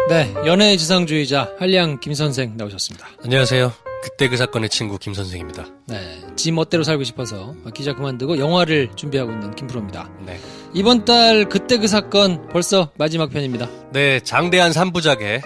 네, 연애의 지상주의자 한량 김선생 나오셨습니다. 안녕하세요. 그때 그 사건의 친구 김선생입니다. 네, 지 멋대로 살고 싶어서 기자 그만두고 영화를 준비하고 있는 김프로입니다. 네. 이번 달 그때 그 사건 벌써 마지막 편입니다. 네, 장대한 3부작의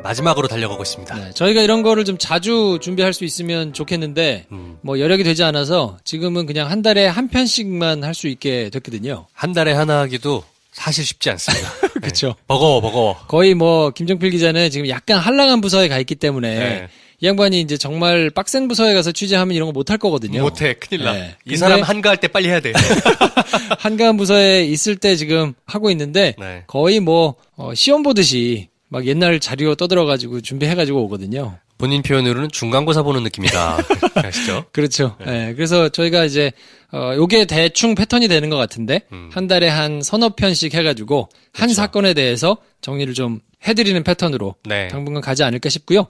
마지막으로 달려가고 있습니다. 네, 저희가 이런 거를 좀 자주 준비할 수 있으면 좋겠는데 뭐 여력이 되지 않아서 지금은 그냥 한 달에 한 편씩만 할 수 있게 됐거든요. 한 달에 하나 하기도 사실 쉽지 않습니다. 그렇죠. 네. 버거워. 거의 뭐 김정필 기자는 지금 약간 한량한 부서에 가 있기 때문에 네. 이 양반이 이제 정말 빡센 부서에 가서 취재하면 이런 거 못할 거거든요. 못해. 큰일 나. 네. 이 사람 한가할 때 빨리 해야 돼. 한가한 부서에 있을 때 지금 하고 있는데 네. 거의 뭐 시험 보듯이 막 옛날 자료 떠들어가지고 준비해가지고 오거든요. 본인 표현으로는 중간고사 보는 느낌이다. 아시죠? 그렇죠. 네. 그래서 저희가 이제 요게 대충 패턴이 되는 것 같은데 한 달에 한 서너 편씩 해가지고 한 그렇죠. 사건에 대해서 정리를 좀 해드리는 패턴으로 네. 당분간 가지 않을까 싶고요.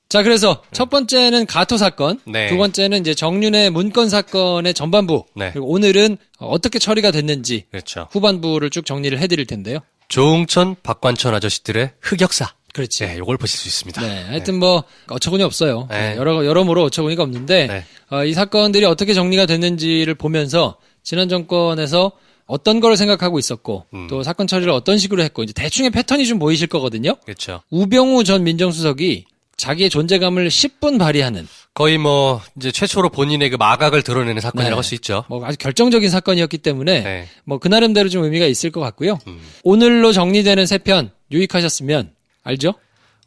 자, 그래서 첫 번째는 가토 사건, 네. 두 번째는 이제 정윤의 문건 사건의 전반부, 네. 그리고 오늘은 어떻게 처리가 됐는지 그렇죠. 후반부를 쭉 정리를 해드릴 텐데요. 조응천, 박관천 아저씨들의 흑역사. 그렇지. 네, 요걸 보실 수 있습니다. 네, 하여튼 뭐 어처구니 없어요. 네. 여러모로 어처구니가 없는데 네. 이 사건들이 어떻게 정리가 됐는지를 보면서 지난 정권에서 어떤 걸 생각하고 있었고 또 사건 처리를 어떤 식으로 했고 이제 대충의 패턴이 좀 보이실 거거든요. 그렇죠. 우병우 전 민정수석이 자기의 존재감을 10분 발휘하는 거의 뭐 이제 최초로 본인의 그 마각을 드러내는 사건이라고 할 수 있죠. 뭐 아주 결정적인 사건이었기 때문에 네. 뭐 그 나름대로 좀 의미가 있을 것 같고요. 오늘로 정리되는 세 편 유익하셨으면 알죠?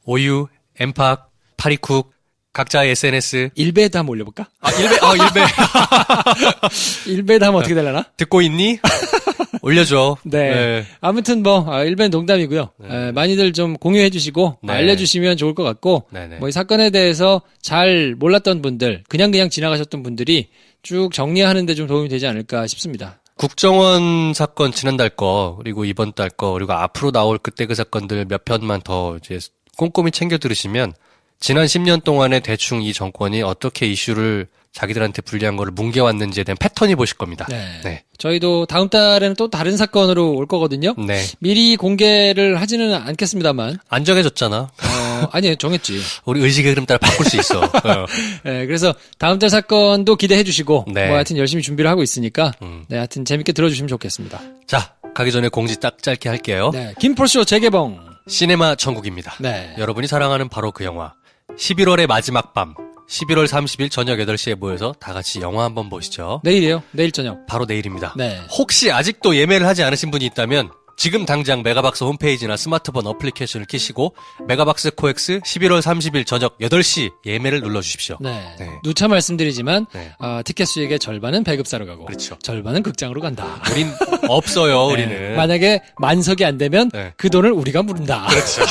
오유, 엠팍, 파리쿡, 각자의 SNS. 일베에다 한번 올려볼까? 일베. 일베에다 하면 어떻게 되려나? 듣고 있니? 올려줘. 네. 아무튼 뭐 일베는 농담이고요. 많이들 좀 공유해 주시고 네. 알려주시면 좋을 것 같고 네네. 뭐 이 사건에 대해서 잘 몰랐던 분들 그냥 지나가셨던 분들이 쭉 정리하는 데 좀 도움이 되지 않을까 싶습니다. 국정원 사건 지난달 거, 그리고 이번 달 거, 그리고 앞으로 나올 그때 그 사건들 몇 편만 더 이제 꼼꼼히 챙겨 들으시면 지난 10년 동안에 대충 이 정권이 어떻게 이슈를 자기들한테 불리한 거를 뭉개왔는지에 대한 패턴이 보실 겁니다. 네. 저희도 다음 달에는 또 다른 사건으로 올 거거든요. 네. 미리 공개를 하지는 않겠습니다만. 안 정해졌잖아. 아니, 정했지. 우리 의식의 흐름 따라 바꿀 수 있어. 네, 그래서 다음 달 사건도 기대해 주시고, 네. 뭐 하여튼 열심히 준비를 하고 있으니까, 네, 하여튼 재밌게 들어주시면 좋겠습니다. 자, 가기 전에 공지 딱 짧게 할게요. 네, 김프로쇼 재개봉. 시네마 천국입니다. 네. 여러분이 사랑하는 바로 그 영화. 11월의 마지막 밤. 11월 30일 저녁 8시에 모여서 다 같이 영화 한번 보시죠. 내일이에요. 내일 저녁. 바로 내일입니다. 네. 혹시 아직도 예매를 하지 않으신 분이 있다면 지금 당장 메가박스 홈페이지나 스마트폰 어플리케이션을 키시고 메가박스 코엑스 11월 30일 저녁 8시 예매를 눌러주십시오. 네. 네. 누차 말씀드리지만, 네. 티켓 수익의 절반은 배급사로 가고, 그렇죠. 절반은 극장으로 간다. 우린 없어요, 네. 우리는. 만약에 만석이 안 되면 네. 그 돈을 우리가 물은다. 그렇죠.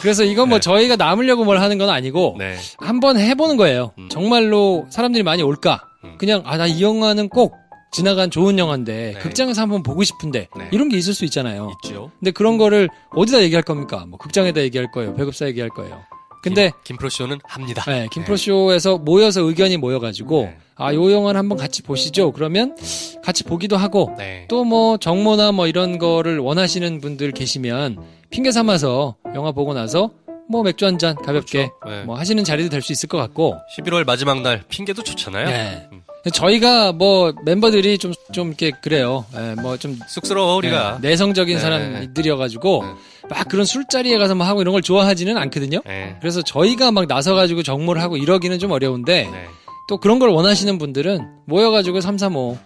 그래서 이건 뭐 저희가 남으려고 뭘 하는 건 아니고 네. 한번 해보는 거예요. 정말로 사람들이 많이 올까? 그냥 나 이 영화는 꼭 지나간 좋은 영화인데 네. 극장에서 한번 보고 싶은데 네. 이런 게 있을 수 있잖아요. 있죠. 근데 그런 거를 어디다 얘기할 겁니까? 뭐 극장에다 얘기할 거예요. 배급사 얘기할 거예요. 근데 김프로쇼는 합니다. 네, 김프로쇼에서 모여서 의견이 모여가지고 네. 요 영화는 한번 같이 보시죠. 그러면 같이 보기도 하고 네. 또 뭐 정모나 뭐 이런 거를 원하시는 분들 계시면 핑계 삼아서 영화 보고 나서 뭐 맥주 한 잔 가볍게 그렇죠. 네. 뭐 하시는 자리도 될 수 있을 것 같고 11월 마지막 날 핑계도 좋잖아요. 네. 저희가 뭐 멤버들이 좀 이렇게 그래요. 뭐 좀 쑥스러워 우리가. 내성적인 네. 사람들이어가지고 막 그런 술자리에 가서 뭐 하고 이런 걸 좋아하지는 않거든요. 네. 그래서 저희가 막 나서가지고 정모를 하고 이러기는 좀 어려운데 네. 또 그런 걸 원하시는 분들은 모여가지고 3, 4, 5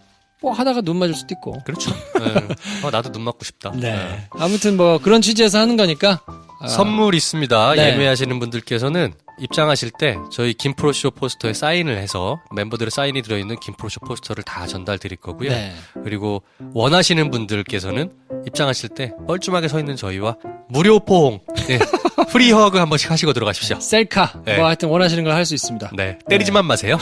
뭐 하다가 눈 맞을 수도 있고. 그렇죠. 네. 나도 눈 맞고 싶다. 네. 아무튼 뭐 그런 취지에서 하는 거니까. 선물 있습니다. 네. 예매하시는 분들께서는 입장하실 때 저희 김프로쇼 포스터에 사인을 해서 멤버들의 사인이 들어있는 김프로쇼 포스터를 다 전달 드릴 거고요. 네. 그리고 원하시는 분들께서는 입장하실 때 뻘쭘하게 서 있는 저희와 무료 포옹, 네. 프리 허그 한 번씩 하시고 들어가십시오. 셀카. 네. 뭐 하여튼 원하시는 걸 할 수 있습니다. 네. 때리지만 마세요.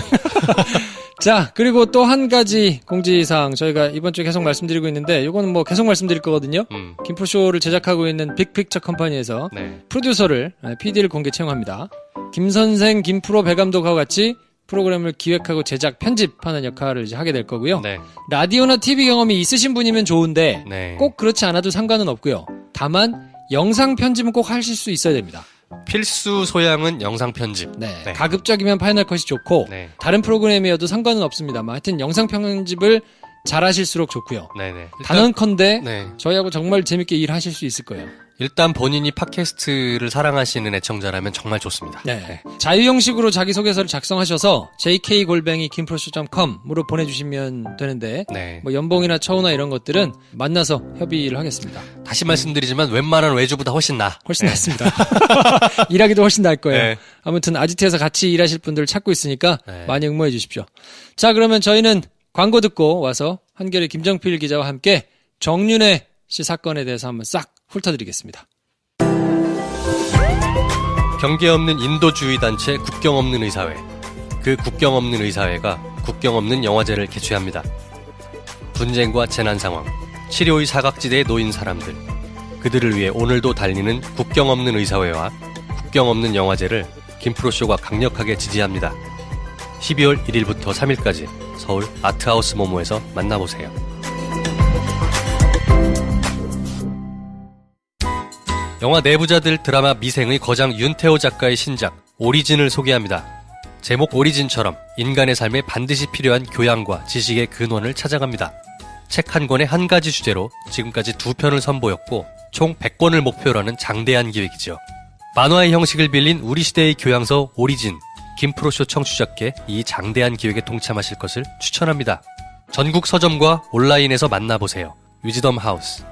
자, 그리고 또 한 가지 공지사항 저희가 이번 주에 계속 말씀드리고 있는데 이거는 뭐 계속 말씀드릴 거거든요. 김프로쇼를 제작하고 있는 빅픽처 컴퍼니에서 네. 프로듀서를, PD를 공개 채용합니다. 김선생, 김프로, 배감독하고 같이 프로그램을 기획하고 제작, 편집하는 역할을 이제 하게 될 거고요. 네. 라디오나 TV 경험이 있으신 분이면 좋은데 네. 꼭 그렇지 않아도 상관은 없고요. 다만 영상 편집은 꼭 하실 수 있어야 됩니다. 필수 소양은 영상 편집. 네. 네. 가급적이면 파이널 컷이 좋고 네. 다른 프로그램이어도 상관은 없습니다만 하여튼 영상 편집을 잘하실수록 좋고요. 네네. 단언컨대 네. 저희하고 정말 재밌게 일하실 수 있을 거예요. 일단 본인이 팟캐스트를 사랑하시는 애청자라면 정말 좋습니다. 네. 자유 형식으로 자기소개서를 작성하셔서 jk@kimproshow.com으로 보내주시면 되는데 네. 뭐 연봉이나 처우나 이런 것들은 만나서 협의를 하겠습니다. 다시 말씀드리지만 웬만한 외주보다 훨씬 나. 훨씬 낫습니다. 일하기도 훨씬 나을 거예요. 네. 아무튼 아지트에서 같이 일하실 분들 찾고 있으니까 네. 많이 응모해 주십시오. 자, 그러면 저희는 광고 듣고 와서 한겨레 김정필 기자와 함께 정윤회 씨 사건에 대해서 한번 싹 훑어드리겠습니다. 경계 없는 인도주의 단체 국경 없는 의사회. 그 국경 없는 의사회가 국경 없는 영화제를 개최합니다. 분쟁과 재난 상황, 치료의 사각지대에 놓인 사람들, 그들을 위해 오늘도 달리는 국경 없는 의사회와 국경 없는 영화제를 김프로쇼가 강력하게 지지합니다. 12월 1일부터 3일까지 서울 아트하우스 모모에서 만나보세요. 영화 내부자들 드라마 미생의 거장 윤태호 작가의 신작 오리진을 소개합니다. 제목 오리진처럼 인간의 삶에 반드시 필요한 교양과 지식의 근원을 찾아갑니다. 책 한 권에 한 가지 주제로 지금까지 2편을 선보였고 총 100권을 목표로 하는 장대한 기획이죠. 만화의 형식을 빌린 우리 시대의 교양서 오리진, 김프로쇼 청취자께 이 장대한 기획에 동참하실 것을 추천합니다. 전국 서점과 온라인에서 만나보세요. 위즈덤 하우스.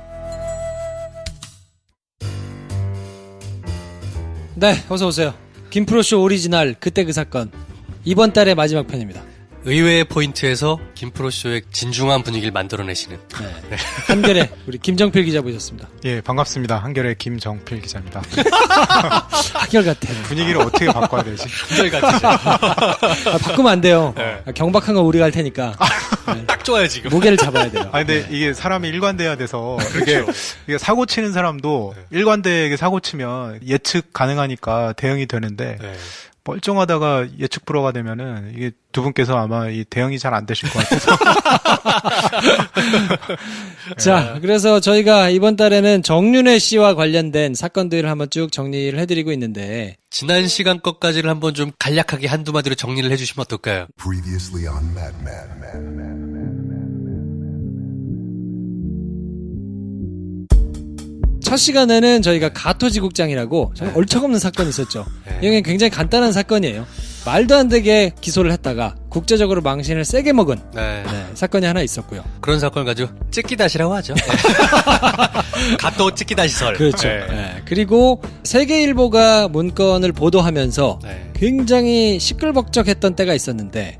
네, 어서 오세요. 김프로쇼 오리지널 그때 그 사건 이번 달의 마지막 편입니다. 의외의 포인트에서 김프로쇼의 진중한 분위기를 만들어내시는 네. 한겨레 우리 김정필 기자 모셨습니다. 예, 반갑습니다. 한겨레 김정필 기자입니다. 한결같아. 분위기를 어떻게 바꿔야 되지? 한결 같으죠. 바꾸면 안 돼요. 네. 경박한 건 우리가 할 테니까. 네. 딱 좋아요 지금. 무게를 잡아야 돼요. 아 근데 이게 사람이 일관돼야 돼서 이게 사고 치는 사람도 일관되게 사고 치면 예측 가능하니까 대응이 되는데 네. 멀쩡하다가 예측 불허가 되면은 이게 두 분께서 아마 이 대응이 잘 안 되실 것 같아서. 자, 그래서 저희가 이번 달에는 정윤회 씨와 관련된 사건들을 한번 쭉 정리를 해드리고 있는데 지난 시간 것까지를 한번 좀 간략하게 한두 마디로 정리를 해주시면 어떨까요? Previously on Mad Men. 첫 시간에는 저희가 가토지국장이라고 정말 얼척없는 사건이 있었죠. 네. 이게 굉장히 간단한 사건이에요. 말도 안 되게 기소를 했다가 국제적으로 망신을 세게 먹은 네. 사건이 하나 있었고요. 그런 사건을 가지고 찍기다시라고 하죠. 가또 찍기다시설. 그렇죠. 네. 네. 그리고 세계일보가 문건을 보도하면서 네. 굉장히 시끌벅적했던 때가 있었는데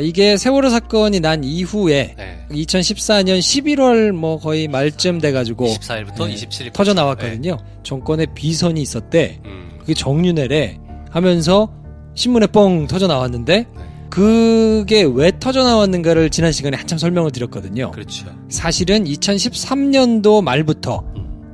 이게 세월호 사건이 난 이후에 네. 2014년 11월 뭐 거의 말쯤 돼가지고 24일부터 네, 27일 터져 나왔거든요. 정권의 비선이 있었대. 네. 그게 정윤회래 하면서 신문에 뻥 터져 나왔는데 네. 그게 왜 터져 나왔는가를 지난 시간에 한참 설명을 드렸거든요. 그렇죠. 사실은 2013년도 말부터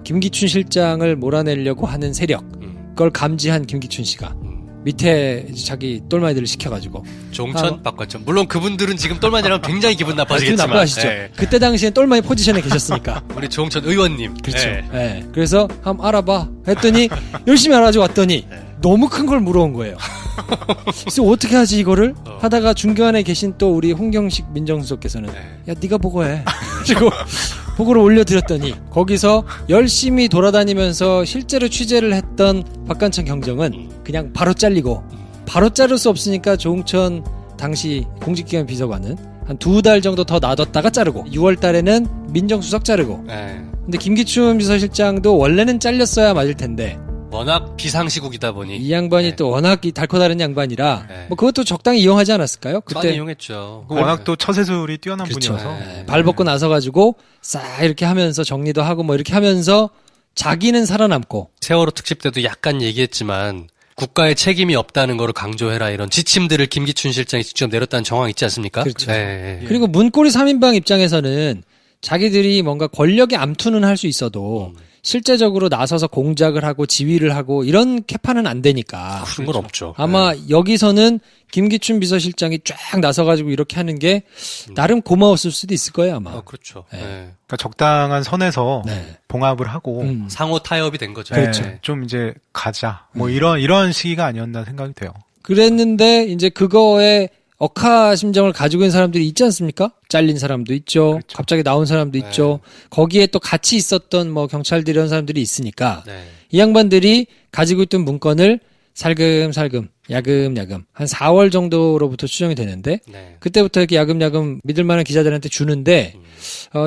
김기춘 실장을 몰아내려고 하는 세력 그걸 감지한 김기춘 씨가 밑에 자기 똘마니들을 시켜가지고 종천 박관천. 물론 그분들은 지금 똘마니라면 굉장히 기분 나빠지겠지만. 기분 나빠하시죠. 네. 그때 당시엔 똘마니 포지션에 계셨으니까. 우리 종천 의원님. 그렇죠. 네. 네. 그래서 한번 알아봐 했더니 열심히 알아가지고 왔더니 너무 큰 걸 물어온 거예요. 그래서 어떻게 하지 이거를 하다가 중간에 계신 또 우리 홍경식 민정수석께서는 야 네가 보고해. 그리고 보고를 올려드렸더니 거기서 열심히 돌아다니면서 실제로 취재를 했던 박관천 경정은 그냥 바로 잘리고 바로 자를 수 없으니까 조응천 당시 공직기관 비서관은 한 2달 정도 더 놔뒀다가 자르고 6월 달에는 민정수석 자르고 네. 근데 김기춘 비서실장도 원래는 잘렸어야 맞을 텐데 워낙 비상시국이다 보니. 이 양반이 네. 또 워낙 달코 다른 양반이라 네. 뭐 그것도 적당히 이용하지 않았을까요? 많이 이용했죠. 워낙 또 처세술이 뛰어난 그렇죠. 분이어서. 네. 발 벗고 나서가지고 싹 이렇게 하면서 정리도 하고 뭐 이렇게 하면서 자기는 살아남고 세월호 특집 때도 약간 얘기했지만 국가의 책임이 없다는 거를 강조해라 이런 지침들을 김기춘 실장이 직접 내렸다는 정황 있지 않습니까? 그렇죠. 네. 그리고 문고리 3인방 입장에서는 자기들이 뭔가 권력의 암투는 할 수 있어도 실제적으로 나서서 공작을 하고 지휘를 하고 이런 캐파는 안 되니까 그런 건 없죠. 아마 여기서는 김기춘 비서실장이 쫙 나서가지고 이렇게 하는 게 나름 고마웠을 수도 있을 거예요 아마. 그렇죠. 네. 네. 그러니까 적당한 선에서 네. 봉합을 하고 상호 타협이 된 거죠. 네, 네. 좀 이제 가자. 뭐 이런 시기가 아니었나 생각이 돼요. 그랬는데 이제 그거에 억하심정을 가지고 있는 사람들이 있지 않습니까? 잘린 사람도 있죠. 그렇죠. 갑자기 나온 사람도 있죠. 거기에 또 같이 있었던 뭐 경찰들 이런 사람들이 있으니까 네. 이 양반들이 가지고 있던 문건을 살금살금 야금야금 한 4월 정도로부터 추정이 되는데 네. 그때부터 이렇게 야금야금 믿을 만한 기자들한테 주는데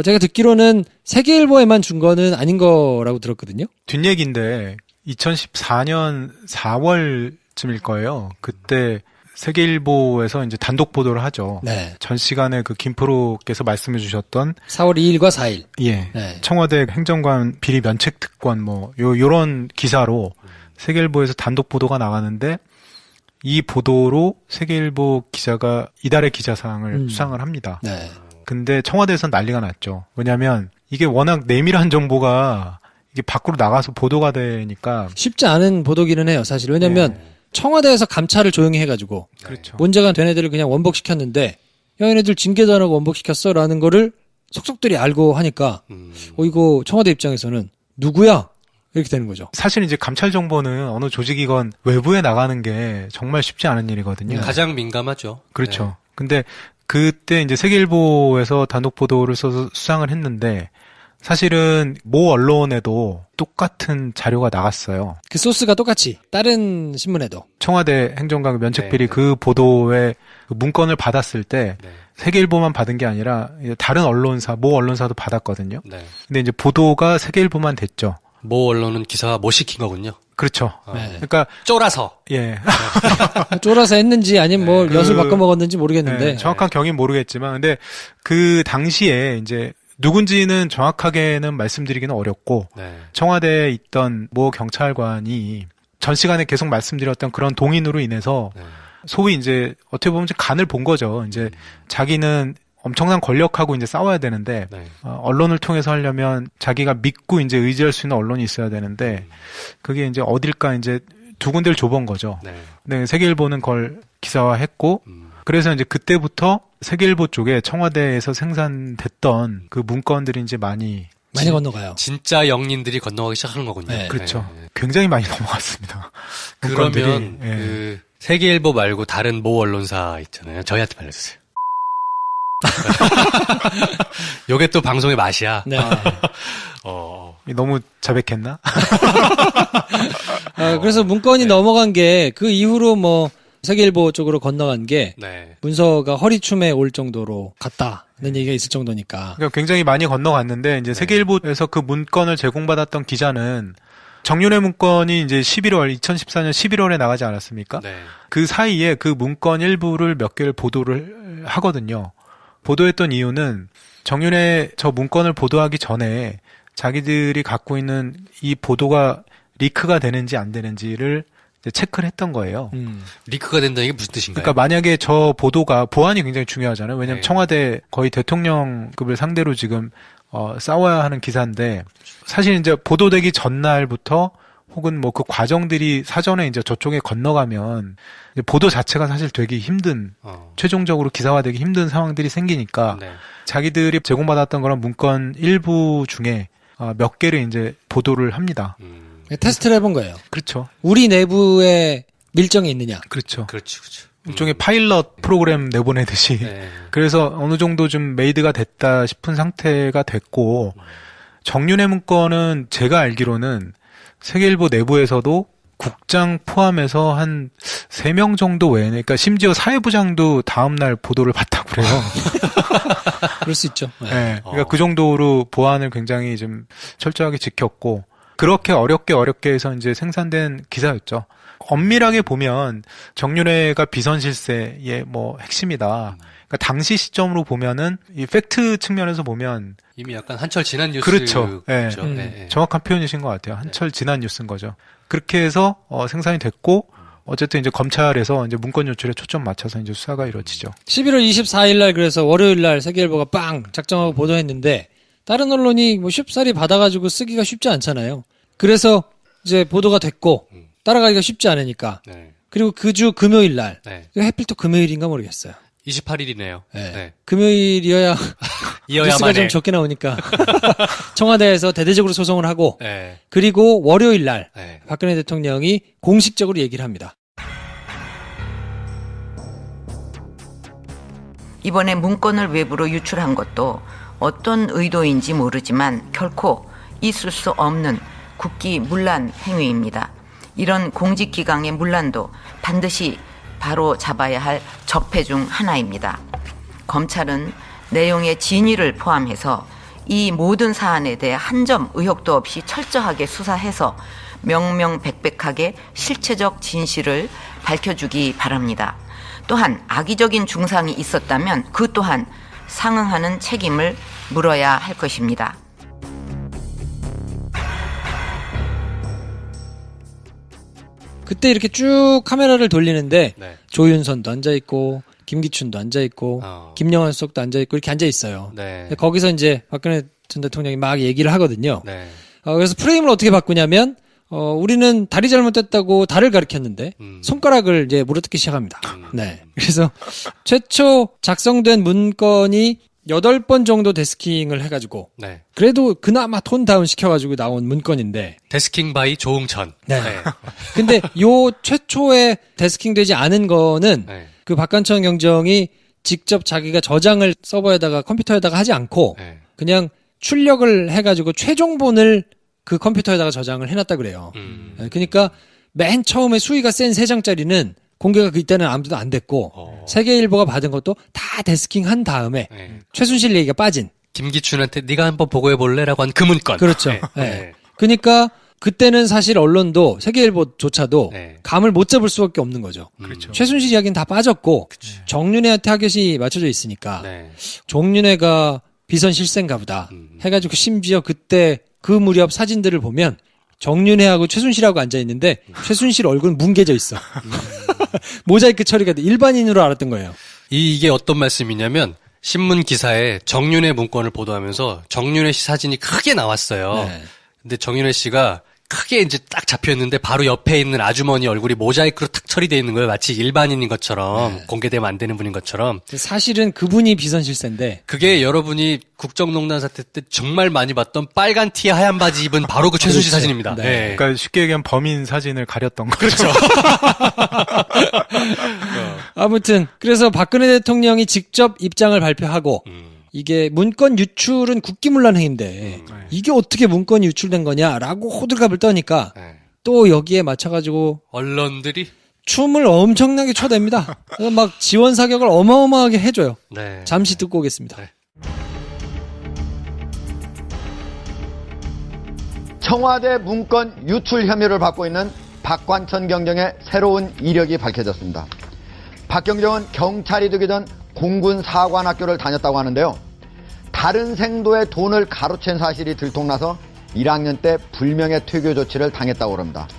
제가 듣기로는 세계일보에만 준 거는 아닌 거라고 들었거든요. 뒷얘기인데 2014년 4월쯤일 거예요. 그때 세계일보에서 이제 단독 보도를 하죠. 네. 전 시간에 그 김프로께서 말씀해 주셨던 4월 2일과 4일. 예. 네. 청와대 행정관 비리 면책 특권 뭐 요런 기사로 세계일보에서 단독 보도가 나가는데 이 보도로 세계일보 기자가 이달의 기자상을 수상을 합니다. 네. 근데 청와대에서는 난리가 났죠. 왜냐하면 이게 워낙 내밀한 정보가 이게 밖으로 나가서 보도가 되니까 쉽지 않은 보도기는 해요, 사실. 왜냐면 청와대에서 감찰을 조용히 해가지고 그렇죠. 문제가 된 애들을 그냥 원복시켰는데 야, 얘네들 징계도 안 하고 원복시켰어? 라는 거를 속속들이 알고 하니까 이거 청와대 입장에서는 누구야? 이렇게 되는 거죠. 사실 이제 감찰 정보는 어느 조직이건 외부에 나가는 게 정말 쉽지 않은 일이거든요. 가장 민감하죠. 그렇죠. 네. 근데 그때 이제 세계일보에서 단독 보도를 써서 수상을 했는데 사실은 모 언론에도 똑같은 자료가 나갔어요. 그 소스가 똑같이 다른 신문에도. 청와대 행정관 면책비리 네. 그 보도의 그 문건을 받았을 때 네. 세계일보만 받은 게 아니라 다른 언론사, 모 언론사도 받았거든요. 네. 근데 이제 보도가 세계일보만 됐죠. 모 언론은 기사 못 시킨 거군요. 그렇죠. 네. 그러니까 쫄아서. 예. 쫄아서 했는지 아니면 뭐 그- 엿을 바꿔 먹었는지 모르겠는데. 네, 정확한 경위는 모르겠지만 근데 그 당시에 이제 누군지는 정확하게는 말씀드리기는 어렵고 네. 청와대에 있던 모 경찰관이 전 시간에 계속 말씀드렸던 그런 동인으로 인해서 네. 소위 이제 어떻게 보면 이제 간을 본 거죠. 이제 자기는 엄청난 권력하고 이제 싸워야 되는데 네. 언론을 통해서 하려면 자기가 믿고 이제 의지할 수 있는 언론이 있어야 되는데 그게 이제 어딜까 이제 두 군데를 줘본 거죠. 네. 네, 세계일보는 그걸 기사화했고 그래서 이제 그때부터 세계일보 쪽에 청와대에서 생산됐던 그 문건들이 이제 많이 건너가요. 진짜 영린들이 건너가기 시작하는 거군요. 네. 그렇죠. 네. 굉장히 많이 넘어갔습니다. 문건들이. 그러면 예. 그 세계일보 말고 다른 모 언론사 있잖아요. 저희한테 알려주세요. 요게 또 방송의 맛이야. 네. 너무 자백했나? 그래서 문건이 넘어간 게 그 이후로 뭐 세계일보 쪽으로 건너간 게 네. 문서가 허리춤에 올 정도로 갔다는 얘기가 있을 정도니까. 그러니까 굉장히 많이 건너갔는데 이제 세계일보에서 그 문건을 제공받았던 기자는 정윤회 문건이 이제 2014년 11월에 나가지 않았습니까? 네. 그 사이에 그 문건 일부를 몇 개를 보도를 하거든요. 보도했던 이유는 정윤회 저 문건을 보도하기 전에 자기들이 갖고 있는 이 보도가 리크가 되는지 안 되는지를 이제 체크를 했던 거예요. 리크가 된다는 게 무슨 뜻인가요? 그러니까 만약에 저 보도가 보안이 굉장히 중요하잖아요. 왜냐하면 네. 청와대 거의 대통령급을 상대로 지금 싸워야 하는 기사인데 사실 이제 보도되기 전날부터 혹은 뭐 그 과정들이 사전에 이제 저쪽에 건너가면 이제 보도 자체가 사실 되기 힘든 최종적으로 기사화되기 힘든 상황들이 생기니까 네. 자기들이 제공받았던 그런 문건 일부 중에 몇 개를 이제 보도를 합니다. 테스트를 해본 거예요. 그렇죠. 우리 내부에 밀정이 있느냐. 그렇죠. 그렇죠. 그렇죠. 일종의 파일럿 프로그램 내보내듯이 네. 그래서 어느 정도 좀 메이드가 됐다 싶은 상태가 됐고 정윤회 문건은 제가 알기로는 세계일보 내부에서도 국장 포함해서 한 3명 정도 외에 그러니까 심지어 사회부장도 다음날 보도를 봤다고 그래요. 그럴 수 있죠. 네. 네, 그러니까 그 정도로 보안을 굉장히 좀 철저하게 지켰고 그렇게 어렵게 해서 이제 생산된 기사였죠. 엄밀하게 보면 정윤회가 비선실세의 뭐 핵심이다. 그러니까 당시 시점으로 보면은 이 팩트 측면에서 보면 이미 약간 한철 지난 뉴스. 그렇죠. 예. 네. 네. 정확한 표현이신 것 같아요. 한철 지난 뉴스인 거죠. 그렇게 해서 생산이 됐고 어쨌든 이제 검찰에서 이제 문건 유출에 초점 맞춰서 이제 수사가 이루어지죠. 11월 24일 날 그래서 월요일 날 세계일보가 빵 작정하고 보도했는데 다른 언론이 뭐 쉽사리 받아가지고 쓰기가 쉽지 않잖아요. 그래서 이제 보도가 됐고 따라가기가 쉽지 않으니까. 네. 그리고 그 주 금요일 날. 네. 해필 또 금요일인가 모르겠어요. 28일이네요. 네. 네. 금요일이어야 뉴스가 이어야만 좀 해. 적게 나오니까 청와대에서 대대적으로 소송을 하고 네. 그리고 월요일 날 네. 박근혜 대통령이 공식적으로 얘기를 합니다. 이번에 문건을 외부로 유출한 것도 어떤 의도인지 모르지만 결코 있을 수 없는 국기문란 행위입니다. 이런 공직기강의 문란도 반드시 바로 잡아야 할 적폐 중 하나입니다. 검찰은 내용의 진위를 포함해서 이 모든 사안에 대해 한 점 의혹도 없이 철저하게 수사해서 명명백백하게 실체적 진실을 밝혀주기 바랍니다. 또한 악의적인 중상이 있었다면 그 또한 상응하는 책임을 물어야 할 것입니다. 그때 이렇게 쭉 카메라를 돌리는데 네. 조윤선도 앉아있고 김기춘도 앉아있고 김영환 수석도 앉아있고 이렇게 앉아있어요. 네. 거기서 이제 박근혜 전 대통령이 막 얘기를 하거든요. 네. 그래서 프레임을 어떻게 바꾸냐면 우리는 다리 잘못됐다고 달을 가리켰는데 손가락을 이제 물어뜯기 시작합니다. 네. 그래서 최초 작성된 문건이 8번 정도 데스킹을 해가지고 네. 그래도 그나마 톤 다운 시켜가지고 나온 문건인데 데스킹 바이 조응천. 네. 근데 요 최초에 데스킹 되지 않은 거는 네. 그 박관천 경정이 직접 자기가 저장을 서버에다가 컴퓨터에다가 하지 않고 네. 그냥 출력을 해가지고 최종본을 그 컴퓨터에다가 저장을 해놨다 그래요. 네, 그러니까 맨 처음에 수위가 센 3장짜리는 공개가 그때는 아무도 안 됐고 세계일보가 받은 것도 다 데스킹 한 다음에 네. 최순실 얘기가 빠진. 김기춘한테 네가 한번 보고해볼래라고 한 그 문건. 그렇죠. 네. 네. 네. 그러니까 그때는 사실 언론도 세계일보조차도 네. 감을 못 잡을 수밖에 없는 거죠. 그렇죠. 최순실 이야기는 다 빠졌고 정윤회한테 타겟이 맞춰져 있으니까 네. 정윤회가 비선 실세인가 보다 해가지고 심지어 그때 그 무렵 사진들을 보면 정윤회하고 최순실하고 앉아있는데 최순실 얼굴은 뭉개져 있어. 모자이크 처리가 돼. 일반인으로 알았던 거예요. 이게 어떤 말씀이냐면 신문 기사에 정윤회 문건을 보도하면서 정윤회 씨 사진이 크게 나왔어요. 네. 근데 정윤회 씨가 크게 이제 딱 잡혀있는데 바로 옆에 있는 아주머니 얼굴이 모자이크로 탁 처리되어 있는 거예요. 마치 일반인인 것처럼 공개되면 안 되는 분인 것처럼. 사실은 그분이 비선 실세인데 그게 여러분이 국정농단 사태 때 정말 많이 봤던 빨간 티에 하얀 바지 입은 바로 그 최순실 그렇죠. 사진입니다. 네. 네. 그러니까 쉽게 얘기하면 범인 사진을 가렸던 거죠. 아무튼 그래서 박근혜 대통령이 직접 입장을 발표하고 이게 문건 유출은 국기문란 행위인데 이게 어떻게 문건이 유출된 거냐라고 호들갑을 떠니까 네. 또 여기에 맞춰가지고 언론들이 춤을 엄청나게 춰댑니다. 그래서 막 지원 사격을 어마어마하게 해줘요. 네. 잠시 듣고 오겠습니다. 네. 청와대 문건 유출 혐의를 받고 있는 박관천 경정의 새로운 이력이 밝혀졌습니다. 박 경정은 경찰이 되기 전 공군 사관학교를 다녔다고 하는데요. 다른 생도의 돈을 가로챈 사실이 들통나서 1학년 때 불명예 퇴교 조치를 당했다고 합니다.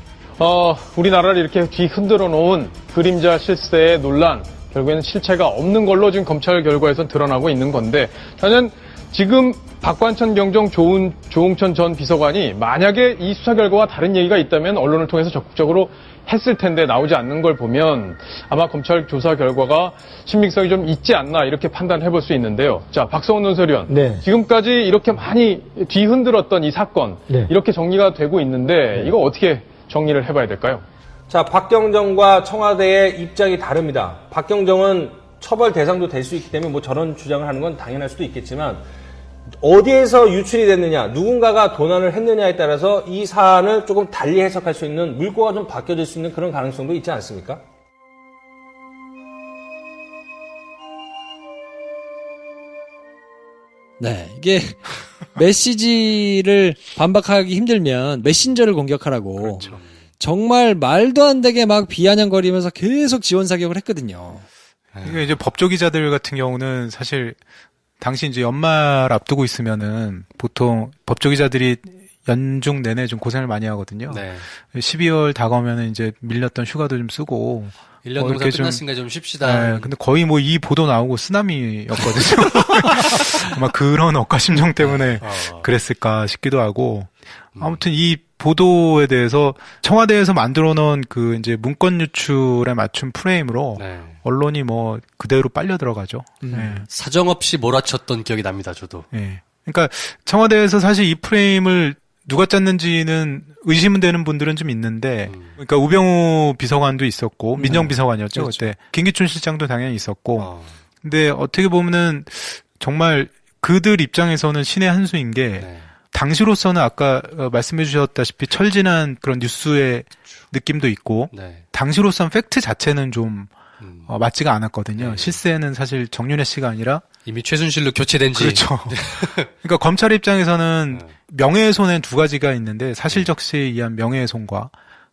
우리나라를 이렇게 뒤흔들어 놓은 그림자 실세의 논란, 결국에는 실체가 없는 걸로 지금 검찰 결과에선 드러나고 있는 건데, 저는 지금 박관천 경정 조응천 전 비서관이 만약에 이 수사 결과와 다른 얘기가 있다면 언론을 통해서 적극적으로 했을 텐데 나오지 않는 걸 보면 아마 검찰 조사 결과가 신빙성이 좀 있지 않나 이렇게 판단해 볼 수 있는데요. 자, 박성원 논설위원. 네. 지금까지 이렇게 많이 뒤흔들었던 이 사건, 네. 이렇게 정리가 되고 있는데 이거 어떻게 정리를 해봐야 될까요? 자, 박경정과 청와대의 입장이 다릅니다. 박경정은 처벌 대상도 될 수 있기 때문에 뭐 저런 주장을 하는 건 당연할 수도 있겠지만 어디에서 유출이 됐느냐, 누군가가 도난을 했느냐에 따라서 이 사안을 조금 달리 해석할 수 있는 물꼬가 좀 바뀌어질 수 있는 그런 가능성도 있지 않습니까? 네, 이게 메시지를 반박하기 힘들면 메신저를 공격하라고 그렇죠. 정말 말도 안 되게 막 비아냥거리면서 계속 지원 사격을 했거든요. 이게 이제 법조기자들 같은 경우는 사실 당시 이제 연말 앞두고 있으면은 보통 법조기자들이 연중 내내 좀 고생을 많이 하거든요. 네. 12월 다가오면은 이제 밀렸던 휴가도 좀 쓰고 1년 동사 끝났으니까 좀 쉽시다. 네, 근데 거의 뭐 이 보도 나오고 쓰나미였거든요. 아마 그런 억가심정 때문에 그랬을까 싶기도 하고 아무튼 이 보도에 대해서 청와대에서 만들어 놓은 그 이제 문건 유출에 맞춘 프레임으로 네. 언론이 뭐 그대로 빨려 들어가죠. 네. 사정없이 몰아쳤던 기억이 납니다, 저도. 네. 그러니까 청와대에서 사실 이 프레임을 누가 짰는지는 의심되는 분들은 좀 있는데, 그러니까 우병우 비서관도 있었고, 민정비서관이었죠, 그렇죠. 그때. 김기춘 실장도 당연히 있었고, 근데 어떻게 보면은 정말 그들 입장에서는 신의 한 수인 게, 네. 당시로서는 아까 말씀해 주셨다시피 철진한 그런 뉴스의 느낌도 있고, 네. 당시로서는 팩트 자체는 좀 맞지가 않았거든요. 네. 실세는 사실 정윤혜 씨가 아니라, 이미 최순실로 교체된 지. 그렇죠. 그러니까 검찰 입장에서는 명예훼손엔 두 가지가 있는데 사실적시에 의한 명예훼손과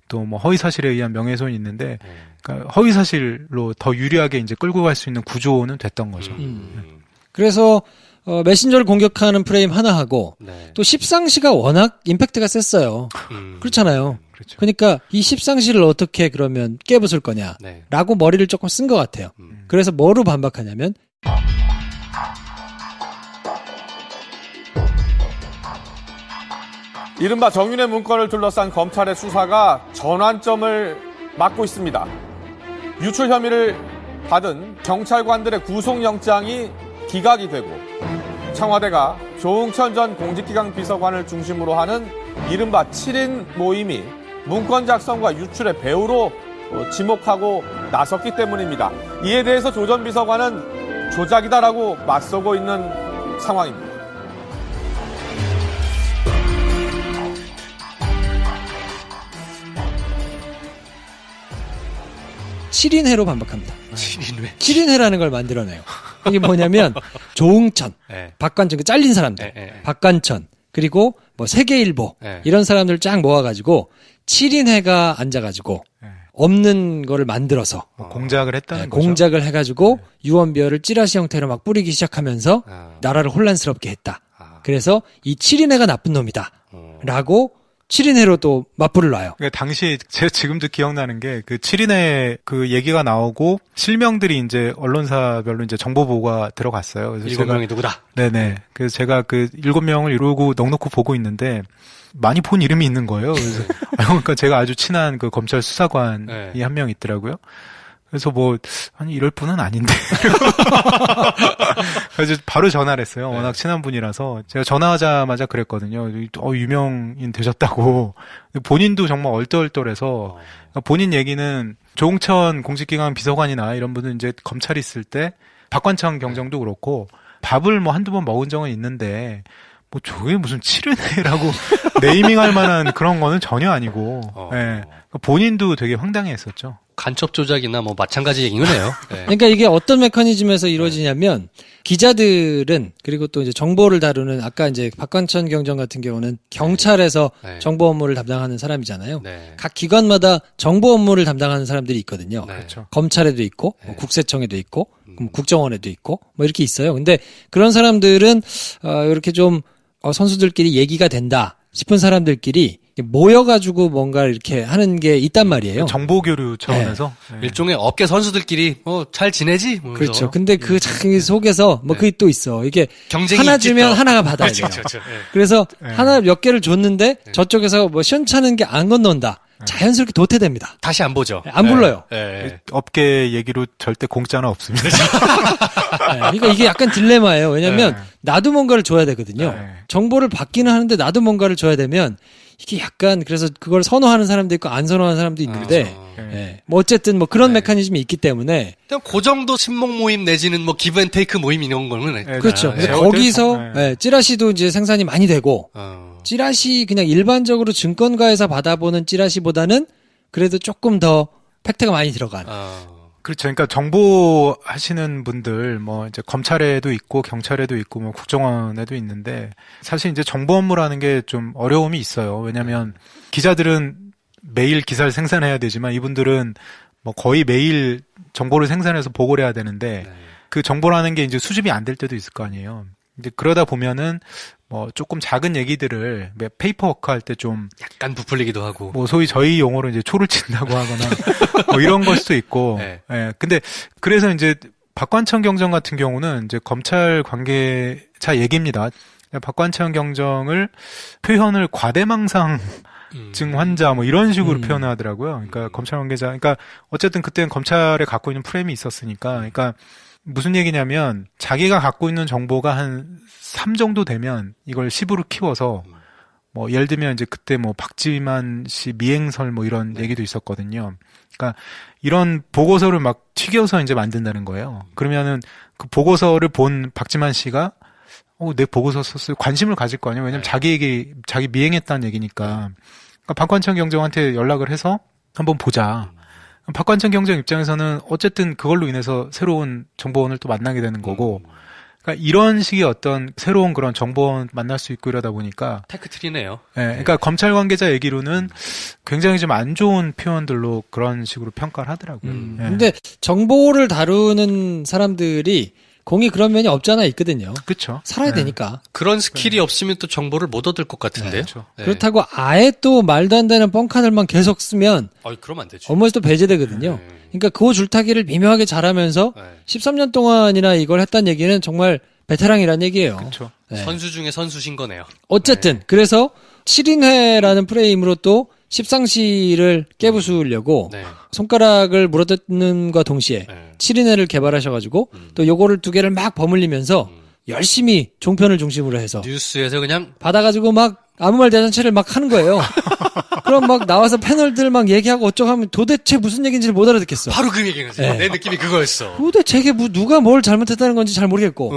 또 뭐 허위사실에 의한 명예훼손이 있는데 그러니까 허위사실로 더 유리하게 이제 끌고 갈 수 있는 구조는 됐던 거죠. 그래서 메신저를 공격하는 프레임 하나하고 네. 또 십상시가 워낙 임팩트가 셌어요. 그렇잖아요. 그렇죠. 그러니까 이 십상시를 어떻게 그러면 깨부술 거냐라고 네. 머리를 조금 쓴 것 같아요. 그래서 뭐로 반박하냐면 이른바 정윤회 문건을 둘러싼 검찰의 수사가 전환점을 맞고 있습니다. 유출 혐의를 받은 경찰관들의 구속영장이 기각이 되고 청와대가 조응천 전 공직기강 비서관을 중심으로 하는 이른바 7인 모임이 문건 작성과 유출의 배후로 지목하고 나섰기 때문입니다. 이에 대해서 조 전 비서관은 조작이다라고 맞서고 있는 상황입니다. 칠인회로 반박합니다. 7인회. 7인회라는 걸 만들어내요. 이게 뭐냐면 조응천, 네. 박관천, 그 잘린 사람들, 네. 박관천 그리고 뭐 세계일보 네. 이런 사람들 쫙 모아가지고 7인회가 앉아가지고 없는 거를 만들어서 뭐 공작을 했다는 거죠. 공작을 해가지고 유언비어를 찌라시 형태로 막 뿌리기 시작하면서 나라를 혼란스럽게 했다. 그래서 이 7인회가 나쁜 놈이다. 라고 7인회로 또 맞불을 놔요. 그러니까 당시 제가 지금도 기억나는 게 그 7인회 그 얘기가 나오고 실명들이 이제 언론사별로 이제 정보보고가 들어갔어요. 그래서 7명이 누구다? 네네. 그래서 제가 그 7명을 이루고 넉넉히 보고 있는데 많이 본 이름이 있는 거예요. 그래서 그러니까 제가 아주 친한 그 검찰 수사관이 네. 한 명 있더라고요. 그래서 뭐 아니 이럴 분은 아닌데. 그래서 바로 전화를 했어요. 워낙 친한 분이라서 제가 전화하자마자 그랬거든요. 유명인 되셨다고. 본인도 정말 얼떨떨해서 본인 얘기는 조응천 공직기강 비서관이나 이런 분은 이제 검찰이 있을 때 박관청 경정도 그렇고 밥을 뭐 한두 번 먹은 적은 있는데 뭐 저게 무슨 7은혜라고 네이밍할 만한 그런 거는 전혀 아니고 예. 본인도 되게 황당해했었죠. 간첩 조작이나 뭐 마찬가지 얘기네요. 네. 그러니까 이게 어떤 메커니즘에서 이루어지냐면 기자들은 그리고 또 이제 정보를 다루는 아까 이제 박관천 경정 같은 경우는 경찰에서 네. 정보 업무를 담당하는 사람이잖아요. 네. 각 기관마다 정보 업무를 담당하는 사람들이 있거든요. 네. 그렇죠. 검찰에도 있고 뭐 국세청에도 있고 국정원에도 있고 뭐 이렇게 있어요. 근데 그런 사람들은 이렇게 좀 선수들끼리 얘기가 된다 싶은 사람들끼리 모여가지고 뭔가 이렇게 하는 게 있단 말이에요. 정보 교류 차원에서 네. 일종의 업계 선수들끼리 잘 지내지? 뭐 그렇죠. 근데 그 속에서 뭐 그게 또 있어. 이게 경쟁이 하나 있지 주면 또. 하나가 받아야 돼요. 그렇죠. 그래서 하나 몇 개를 줬는데 저쪽에서 뭐 시원찮은 게 안 건너온다. 자연스럽게 도태됩니다. 다시 안 보죠. 안 불러요. 네. 업계 얘기로 절대 공짜는 없습니다. 그러니까 이게 약간 딜레마예요. 왜냐면 나도 뭔가를 줘야 되거든요. 네. 정보를 받기는 하는데 나도 뭔가를 줘야 되면 이게 약간 그래서 그걸 선호하는 사람도 있고 안 선호하는 사람도 있는데 뭐 어쨌든 뭐 그런 메커니즘이 있기 때문에 그냥 그 정도 친목 모임 내지는 뭐 기브앤테이크 모임 이런 거는 그렇죠. 근데 거기서 찌라시도 이제 생산이 많이 되고 찌라시 그냥 일반적으로 증권가에서 받아보는 찌라시보다는 그래도 조금 더 팩트가 많이 들어간. 그렇죠. 그러니까 정보 하시는 분들 뭐 이제 검찰에도 있고 경찰에도 있고 뭐 국정원에도 있는데 사실 이제 정보 업무라는 게 좀 어려움이 있어요. 왜냐하면 기자들은 매일 기사를 생산해야 되지만 이분들은 뭐 거의 매일 정보를 생산해서 보고를 해야 되는데 그 정보라는 게 이제 수집이 안 될 때도 있을 거 아니에요. 이제 그러다 보면은 뭐 조금 작은 얘기들을 페이퍼워크 할 때 좀 약간 부풀리기도 하고 뭐 소위 저희 용어로 이제 초를 친다고 하거나 뭐 이런 걸 수도 있고. 네. 예. 근데 그래서 이제 박관천 경정 같은 경우는 이제 검찰 관계자 얘기입니다. 박관천 경정을 표현을 과대망상 증 환자 뭐 이런 식으로 표현하더라고요. 그러니까 검찰 관계자, 그러니까 어쨌든 그때는 검찰에 갖고 있는 프레임이 있었으니까, 그러니까 무슨 얘기냐면 자기가 갖고 있는 정보가 한 3 정도 되면 이걸 10으로 키워서 뭐 예를 들면 이제 그때 뭐 박지만 씨 미행설 뭐 이런 얘기도 있었거든요. 그러니까 이런 보고서를 막 튀겨서 이제 만든다는 거예요. 그러면은 그 보고서를 본 박지만 씨가 내 보고서 썼어요. 관심을 가질 거 아니에요. 왜냐면 자기 미행했다는 얘기니까. 그러니까 박관천 경정한테 연락을 해서 한번 보자. 박관천 경정 입장에서는 어쨌든 그걸로 인해서 새로운 정보원을 또 만나게 되는 거고. 그러니까 이런 식의 어떤 새로운 그런 정보원 만날 수 있고 이러다 보니까. 테크트리네요. 네, 그러니까 검찰 관계자 얘기로는 굉장히 좀 안 좋은 표현들로 그런 식으로 평가를 하더라고요. 네. 근데 정보를 다루는 사람들이 공이 그런 면이 없잖아 있거든요. 그렇죠. 살아야 되니까. 그런 스킬이 없으면 또 정보를 못 얻을 것 같은데요. 그렇죠. 네. 그렇다고 아예 또 말도 안 되는 뻥카들만 계속 쓰면 그러면 안 되죠. 업무에서 또 배제되거든요. 그러니까 그 줄타기를 미묘하게 잘하면서 13년 동안이나 이걸 했다는 얘기는 정말 베테랑이란 얘기예요. 그렇죠. 네. 선수 중에 선수신 거네요. 어쨌든 그래서 7인회라는 프레임으로 또 십상시를 깨부수려고 손가락을 물어뜯는과 동시에 7인회를 개발하셔가지고 또 요거를 2개를 막 버물리면서 열심히 종편을 중심으로 해서 뉴스에서 그냥 받아가지고 막 아무 말 대잔치를 막 하는 거예요. 그럼 막 나와서 패널들 막 얘기하고 어쩌고 하면 도대체 무슨 얘기인지를 못 알아듣겠어. 바로 그 얘기였어. 네. 내 느낌이 그거였어. 도대체 이게 누가 뭘 잘못했다는 건지 잘 모르겠고.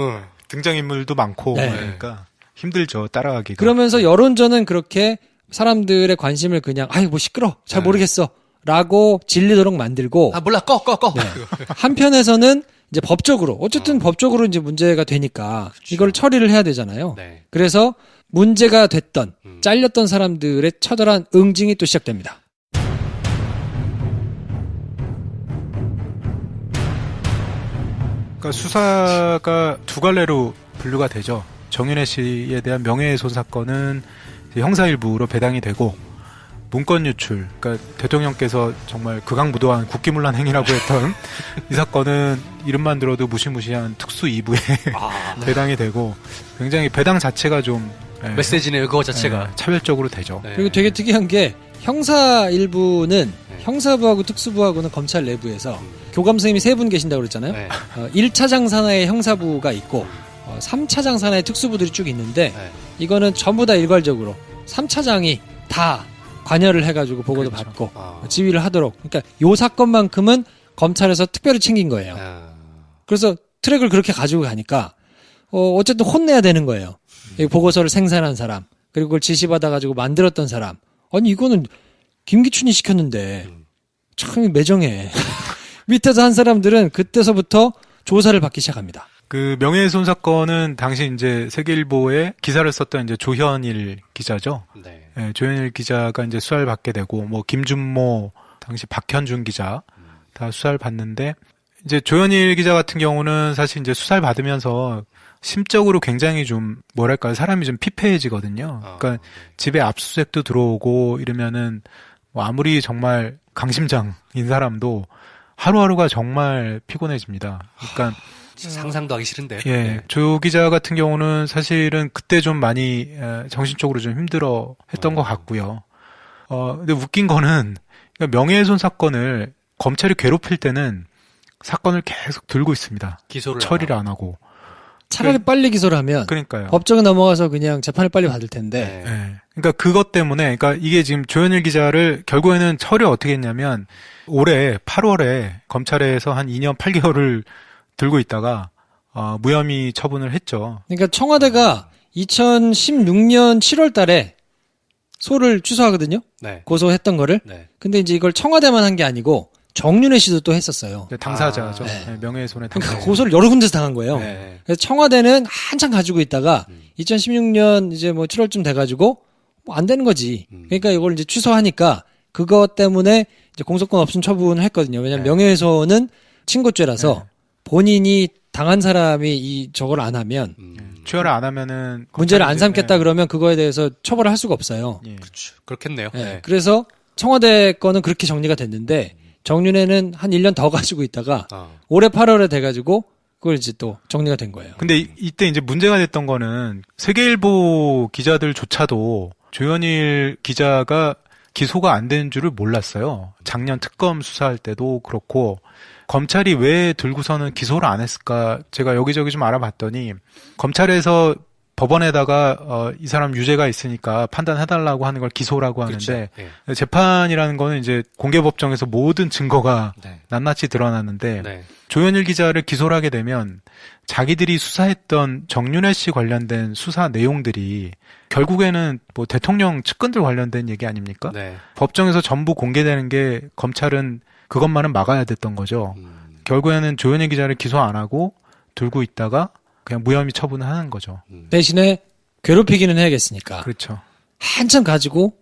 등장인물도 많고 네. 그러니까 힘들죠 따라가기가. 그러면서 여론전은 그렇게 사람들의 관심을 그냥 뭐 시끄러 잘 모르겠어 라고 질리도록 만들고 몰라 꺼. 네. 한편에서는 이제 법적으로 어쨌든 법적으로 이제 문제가 되니까 이걸 처리를 해야 되잖아요. 네. 그래서 문제가 됐던 잘렸던 사람들의 처절한 응징이 또 시작됩니다. 그러니까 수사가 2갈래로 분류가 되죠. 정윤회 씨에 대한 명예훼손 사건은 형사일부로 배당이 되고 문건 유출, 그러니까 대통령께서 정말 극악무도한 국기문란 행위라고 했던 이 사건은 이름만 들어도 무시무시한 특수 2부에 배당이 되고 굉장히 배당 자체가 좀 메시지네요. 그거 자체가 차별적으로 되죠. 네. 그리고 되게 특이한 게 형사 일부는 형사부하고 특수부하고는 검찰 내부에서 교감 선생님이 3분 계신다고 그랬잖아요. 네. 1차장 산하에 형사부가 있고 3차장 산하에 특수부들이 쭉 있는데 이거는 전부 다 일괄적으로 3차장이 다 관여를 해가지고 보고도 그렇죠. 받고 지휘를 하도록. 그러니까 요 사건만큼은 검찰에서 특별히 챙긴 거예요. 그래서 트랙을 그렇게 가지고 가니까 어쨌든 혼내야 되는 거예요. 이 보고서를 생산한 사람 그리고 그걸 지시받아가지고 만들었던 사람. 아니 이거는 김기춘이 시켰는데 참 매정해. 밑에서 한 사람들은 그때서부터 조사를 받기 시작합니다. 그 명예훼손 사건은 당시 이제 세계일보에 기사를 썼던 이제 조현일 기자죠. 네. 네, 조현일 기자가 이제 수사를 받게 되고 뭐 김준모 당시 박현준 기자 다 수사를 받는데 이제 조현일 기자 같은 경우는 사실 이제 수사를 받으면서 심적으로 굉장히 좀 뭐랄까요 사람이 좀 피폐해지거든요. 그러니까 집에 압수수색도 들어오고 이러면은 뭐 아무리 정말 강심장인 사람도 하루하루가 정말 피곤해집니다. 그러니까 상상도 하기 싫은데. 예, 조 기자 같은 경우는 사실은 그때 좀 많이 정신적으로 좀 힘들어 했던 것 같고요. 근데 웃긴 거는 그러니까 명예훼손 사건을 검찰이 괴롭힐 때는 사건을 계속 들고 있습니다. 기소를 처리를 안 하고. 차라리 빨리 기소를 하면 그러니까요. 법정에 넘어가서 그냥 재판을 빨리 받을 텐데. 네. 그러니까 그것 때문에 그러니까 이게 지금 조현일 기자를 결국에는 처리 어떻게 했냐면 올해 8월에 검찰에서 한 2년 8개월을 들고 있다가 무혐의 처분을 했죠. 그러니까 청와대가 2016년 7월 달에 소를 취소하거든요. 네. 고소했던 거를. 네. 근데 이제 이걸 청와대만 한 게 아니고 정윤회 씨도 또 했었어요. 당사자죠. 네, 명예훼손의 당사자. 그러니까 고소를 여러 군데서 당한 거예요. 네. 그래서 청와대는 한참 가지고 있다가 2016년 이제 뭐 7월쯤 돼가지고 뭐 안 되는 거지. 그러니까 이걸 이제 취소하니까 그것 때문에 이제 공소권 없음 처분을 했거든요. 왜냐하면 명예훼손은 친고죄라서 본인이 당한 사람이 저걸 안 하면 취하를 안 하면은 문제를 안 이제, 삼겠다 그러면 그거에 대해서 처벌을 할 수가 없어요. 예. 그렇죠. 그렇겠네요. 예. 네. 그래서 청와대 거는 그렇게 정리가 됐는데 정윤회는 한 1년 더 가지고 있다가 올해 8월에 돼가지고 그걸 이제 또 정리가 된 거예요. 근데 이때 이제 문제가 됐던 거는 세계일보 기자들조차도 조현일 기자가 기소가 안 된 줄을 몰랐어요. 작년 특검 수사할 때도 그렇고 검찰이 왜 들고서는 기소를 안 했을까 제가 여기저기 좀 알아봤더니 검찰에서 법원에다가 이 사람 유죄가 있으니까 판단해달라고 하는 걸 기소라고 하는데 그렇죠. 네. 재판이라는 거는 이제 공개법정에서 모든 증거가 네. 낱낱이 드러나는데 네. 조현일 기자를 기소를 하게 되면 자기들이 수사했던 정윤회 씨 관련된 수사 내용들이 결국에는 뭐 대통령 측근들 관련된 얘기 아닙니까? 네. 법정에서 전부 공개되는 게 검찰은 그것만은 막아야 됐던 거죠. 결국에는 조현일 기자를 기소 안 하고 들고 있다가 그냥 무혐의 처분을 하는 거죠. 대신에 괴롭히기는 해야겠으니까. 그렇죠. 한참 가지고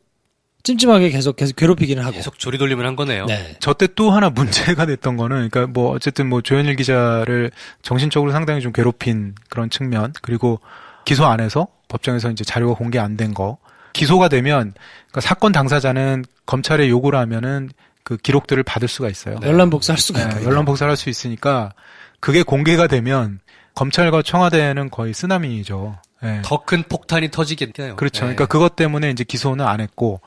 찜찜하게 계속 괴롭히기는 하고. 계속 조리돌림을 한 거네요. 네. 저때 또 하나 문제가 됐던 거는, 그러니까 뭐 어쨌든 뭐 조현일 기자를 정신적으로 상당히 좀 괴롭힌 그런 측면, 그리고 기소 안 해서 법정에서 이제 자료가 공개 안 된 거. 기소가 되면 그러니까 사건 당사자는 검찰에 요구를 하면은 그 기록들을 받을 수가 있어요. 네. 연람 복사할 수가 있어요. 연람 복사를 할 수 있으니까 그게 공개가 되면 검찰과 청와대는 거의 쓰나미죠. 네. 더 큰 폭탄이 터지겠네요. 그렇죠. 네. 그러니까 그것 때문에 이제 기소는 안 했고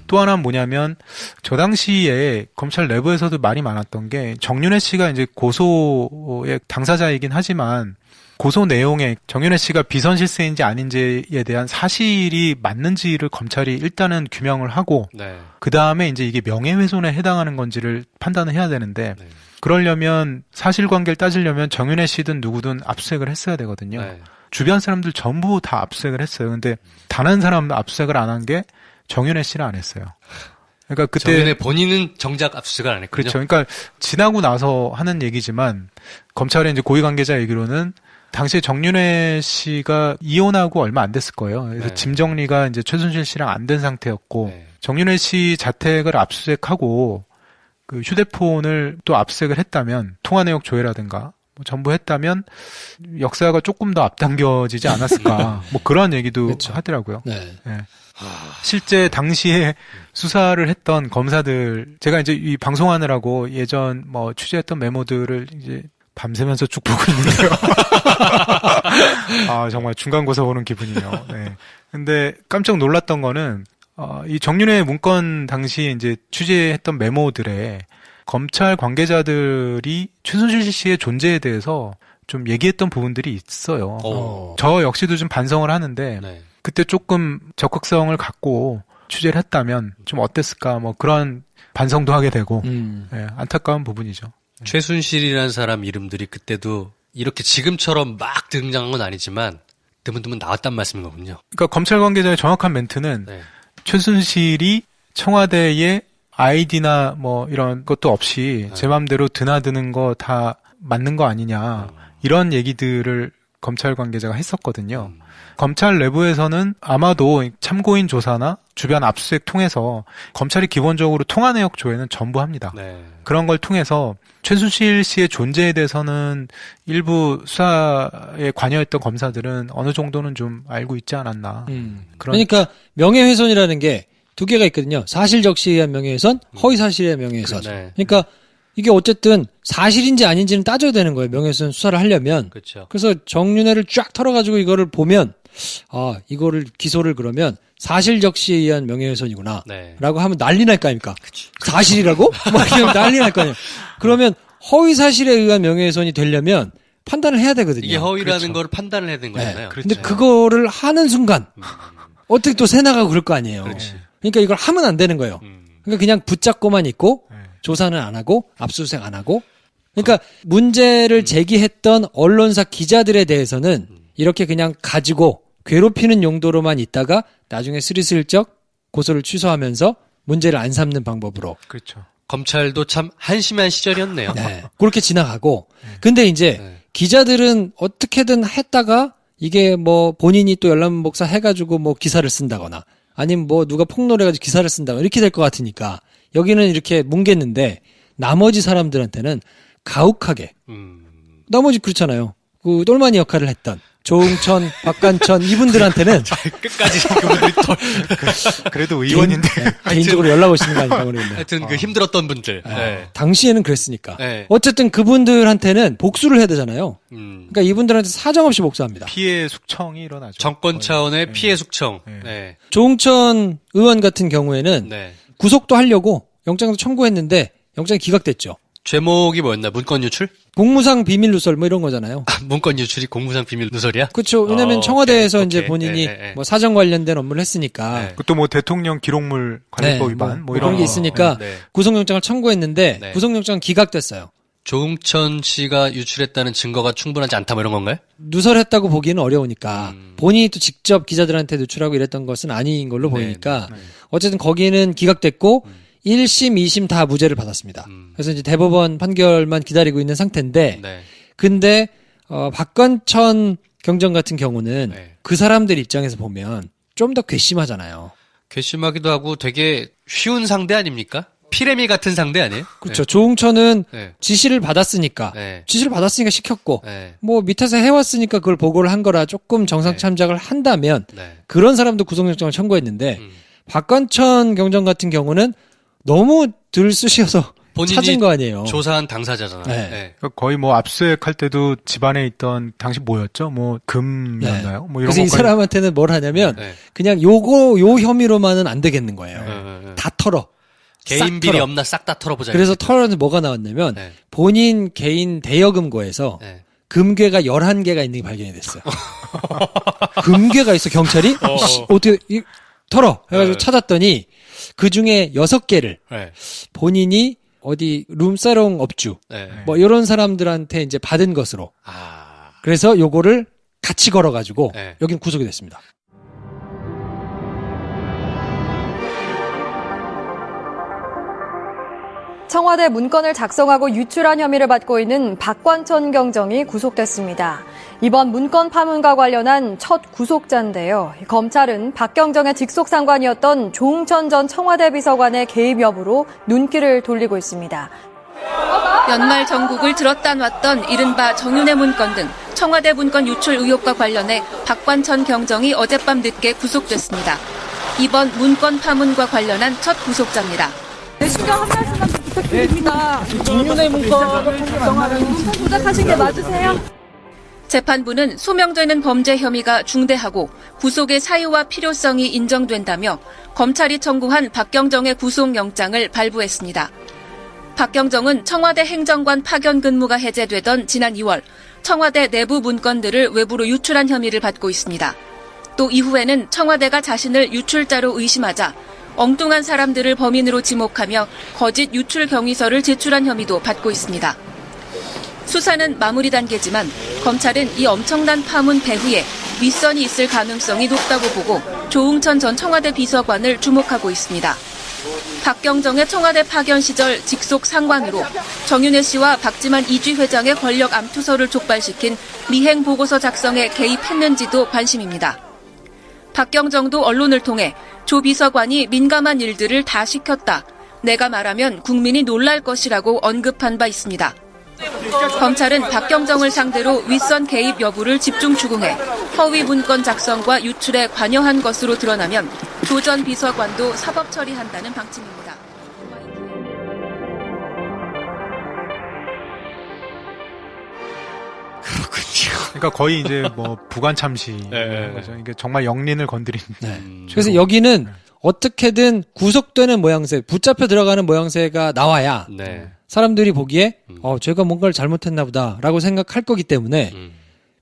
또 하나는 뭐냐면 저 당시에 검찰 내부에서도 말이 많았던 게 정윤회 씨가 이제 고소의 당사자이긴 하지만 고소 내용에 정윤회 씨가 비선 실세인지 아닌지에 대한 사실이 맞는지를 검찰이 일단은 규명을 하고 네. 그 다음에 이제 이게 명예훼손에 해당하는 건지를 판단을 해야 되는데 네. 그러려면 사실관계를 따지려면 정윤회 씨든 누구든 압수수색을 했어야 되거든요. 네. 주변 사람들 전부 다 압수수색을 했어요. 근데 단 한 사람 압수수색을 안 한 게 정윤회 씨는 안 했어요. 그러니까 그때 정윤회 본인은 정작 압수수색을 안 했군요. 그렇죠. 그러니까 지나고 나서 하는 얘기지만 검찰의 이제 고위 관계자 얘기로는 당시에 정윤회 씨가 이혼하고 얼마 안 됐을 거예요. 그래서 네. 짐 정리가 이제 최순실 씨랑 안 된 상태였고 네. 정윤회 씨 자택을 압수수색하고 그 휴대폰을 또 압수수색을 했다면 통화 내역 조회라든가 뭐 전부 했다면 역사가 조금 더 앞당겨지지 않았을까 뭐 그런 얘기도 그렇죠. 하더라고요. 네. 네. 실제 당시에 수사를 했던 검사들 제가 이제 이 방송하느라고 예전 뭐 취재했던 메모들을 이제 밤새면서 쭉 보고 있는데요. 아 정말 중간고사 보는 기분이에요. 네. 근데 깜짝 놀랐던 거는 이 정윤회 문건 당시에 이제 취재했던 메모들에 검찰 관계자들이 최순실 씨의 존재에 대해서 좀 얘기했던 부분들이 있어요. 저 역시도 좀 반성을 하는데 네. 그때 조금 적극성을 갖고 취재를 했다면 좀 어땠을까 뭐 그런 반성도 하게 되고 예, 안타까운 부분이죠. 최순실이라는 사람 이름들이 그때도 이렇게 지금처럼 막 등장한 건 아니지만 드문드문 나왔단 말씀인 거군요. 그러니까 검찰 관계자의 정확한 멘트는 네. 최순실이 청와대에 아이디나 뭐 이런 것도 없이 제 맘대로 드나드는 거 다 맞는 거 아니냐 이런 얘기들을 검찰 관계자가 했었거든요. 검찰 내부에서는 아마도 참고인 조사나 주변 압수수색 통해서 검찰이 기본적으로 통화 내역 조회는 전부 합니다. 네. 그런 걸 통해서 최순실 씨의 존재에 대해서는 일부 수사에 관여했던 검사들은 어느 정도는 좀 알고 있지 않았나. 그런 그러니까 명예훼손이라는 게 두 개가 있거든요. 사실 적시에 의한 명예훼손, 허위 사실에 의한 명예훼손. 네. 그러니까 이게 어쨌든 사실인지 아닌지는 따져야 되는 거예요. 명예훼손 수사를 하려면. 그렇죠. 그래서 정윤회를 쫙 털어가지고 이거를 보면 이거를 기소를 그러면 사실 적시에 의한 명예훼손이구나. 네. 라고 하면 난리 날 거 아닙니까? 사실이라고? 막 이러면 난리 날 거 아니에요. 그러면 허위 사실에 의한 명예훼손이 되려면 판단을 해야 되거든요. 이게 허위라는 그렇죠. 걸 판단을 해야 되는 거잖아요. 네. 근데 그거를 하는 순간 어떻게 또 새나가고 그럴 거 아니에요. 그렇지. 그러니까 이걸 하면 안 되는 거예요. 그러니까 그냥 붙잡고만 있고 조사는 안 하고 압수수색 안 하고 그러니까 문제를 제기했던 언론사 기자들에 대해서는 이렇게 그냥 가지고 괴롭히는 용도로만 있다가 나중에 스리슬쩍 고소를 취소하면서 문제를 안 삼는 방법으로 그렇죠. 검찰도 참 한심한 시절이었네요. 네. 그렇게 지나가고 근데 이제 네. 기자들은 어떻게든 했다가 이게 뭐 본인이 또 연락복사 해가지고 뭐 기사를 쓴다거나 아니면 뭐 누가 폭로해가지고 기사를 쓴다거나 이렇게 될 것 같으니까 여기는 이렇게 뭉갰는데 나머지 사람들한테는 가혹하게 나머지 그렇잖아요. 그 똘마니 역할을 했던 조응천, 박관천 이분들한테는 끝까지 그분들이 그래도 의원인데 개인적으로 연락 오시는 거 아닌가 모르겠네요. 하여튼 그 힘들었던 분들. 네. 당시에는 그랬으니까. 네. 어쨌든 그분들한테는 복수를 해야 되잖아요. 그러니까 이분들한테 사정없이 복수합니다. 피해 숙청이 일어나죠. 정권 차원의 네. 피해 숙청. 네. 네. 조응천 의원 같은 경우에는 네. 구속도 하려고 영장도 청구했는데 영장이 기각됐죠. 제목이 뭐였나? 문건 유출? 공무상 비밀 누설 뭐 이런 거잖아요. 문건 유출이 공무상 비밀 누설이야? 그렇죠. 왜냐면 청와대에서 오케이, 이제 오케이. 본인이 네. 뭐 사정 관련된 업무를 했으니까 네. 그것도 뭐 대통령 기록물 관리법 위반 뭐 그런 이런 게 거. 있으니까 네. 구속영장을 청구했는데 네. 구속영장은 기각됐어요. 조응천 씨가 유출했다는 증거가 충분하지 않다 뭐 이런 건가요? 누설했다고 보기는 어려우니까 본인이 또 직접 기자들한테 누출하고 이랬던 것은 아닌 걸로 보이니까 어쨌든 거기는 기각됐고 1심, 2심 다 무죄를 받았습니다. 그래서 이제 대법원 판결만 기다리고 있는 상태인데 네. 근데 박관천 경정 같은 경우는 네. 그 사람들 입장에서 보면 좀 더 괘씸하잖아요. 괘씸하기도 하고 되게 쉬운 상대 아닙니까? 피레미 같은 상대 아니에요? 그렇죠. 조응천은 네. 지시를 받았으니까 네. 지시를 받았으니까 시켰고 네. 뭐 밑에서 해왔으니까 그걸 보고를 한 거라 조금 정상 참작을 한다면 네. 그런 사람도 구속영장을 청구했는데 박관천 경정 같은 경우는 너무 들쑤셔서 본인이 찾은 거 아니에요. 조사한 당사자잖아요. 네. 네. 그러니까 거의 뭐 압수수색 할 때도 집안에 있던 당시 뭐였죠? 뭐 금이었나요? 뭐 이런 그래서 이 것까지- 사람한테는 뭘 하냐면 네. 그냥 요 혐의로만은 안 되겠는 거예요. 다 털어. 개인 싹 비리 털어. 없나 싹 다 털어보자. 그래서 털어서 뭐가 나왔냐면 네. 본인 개인 대여금고에서 네. 금괴가 11개가 있는 게 발견이 됐어요. 금괴가 있어 경찰이? 어떻게 털어 해가지고 네. 찾았더니 그 중에 6개를 네. 본인이 어디 룸사롱 업주 네. 뭐 이런 사람들한테 이제 받은 것으로 아. 그래서 요거를 같이 걸어가지고 네. 여긴 구속이 됐습니다. 청와대 문건을 작성하고 유출한 혐의를 받고 있는 박관천 경정이 구속됐습니다. 이번 문건 파문과 관련한 첫 구속자인데요. 검찰은 박 경정의 직속 상관이었던 조응천 전 청와대 비서관의 개입 여부로 눈길을 돌리고 있습니다. 연말 전국을 들었다 놨던 이른바 정윤회 문건 등 청와대 문건 유출 의혹과 관련해 박관천 경정이 어젯밤 늦게 구속됐습니다. 이번 문건 파문과 관련한 첫 구속자입니다. 신경 한 말씀만 부탁드립니다. 정윤회 문건 조작하신 게 맞으세요? 재판부는 소명되는 범죄 혐의가 중대하고 구속의 사유와 필요성이 인정된다며 검찰이 청구한 박경정의 구속영장을 발부했습니다. 박경정은 청와대 행정관 파견 근무가 해제되던 지난 2월 청와대 내부 문건들을 외부로 유출한 혐의를 받고 있습니다. 또 이후에는 청와대가 자신을 유출자로 의심하자 엉뚱한 사람들을 범인으로 지목하며 거짓 유출 경위서를 제출한 혐의도 받고 있습니다. 수사는 마무리 단계지만 검찰은 이 엄청난 파문 배후에 윗선이 있을 가능성이 높다고 보고 조응천 전 청와대 비서관을 주목하고 있습니다. 박경정의 청와대 파견 시절 직속 상관으로 정윤회 씨와 박지만 이쥐 회장의 권력 암투서를 촉발시킨 미행 보고서 작성에 개입했는지도 관심입니다. 박경정도 언론을 통해 조 비서관이 민감한 일들을 다 시켰다. 내가 말하면 국민이 놀랄 것이라고 언급한 바 있습니다. 검찰은 박경정을 상대로 윗선 개입 여부를 집중 추궁해 허위 문건 작성과 유출에 관여한 것으로 드러나면 조 전 비서관도 사법 처리한다는 방침입니다. 그러니까 거의 이제 뭐 부관 참시 네. 거죠. 이게 정말 영린을 건드린. 그래서 여기는 어떻게든 구속되는 모양새, 붙잡혀 들어가는 모양새가 나와야 네. 사람들이 보기에 제가 뭔가를 잘못했나 보다라고 생각할 거기 때문에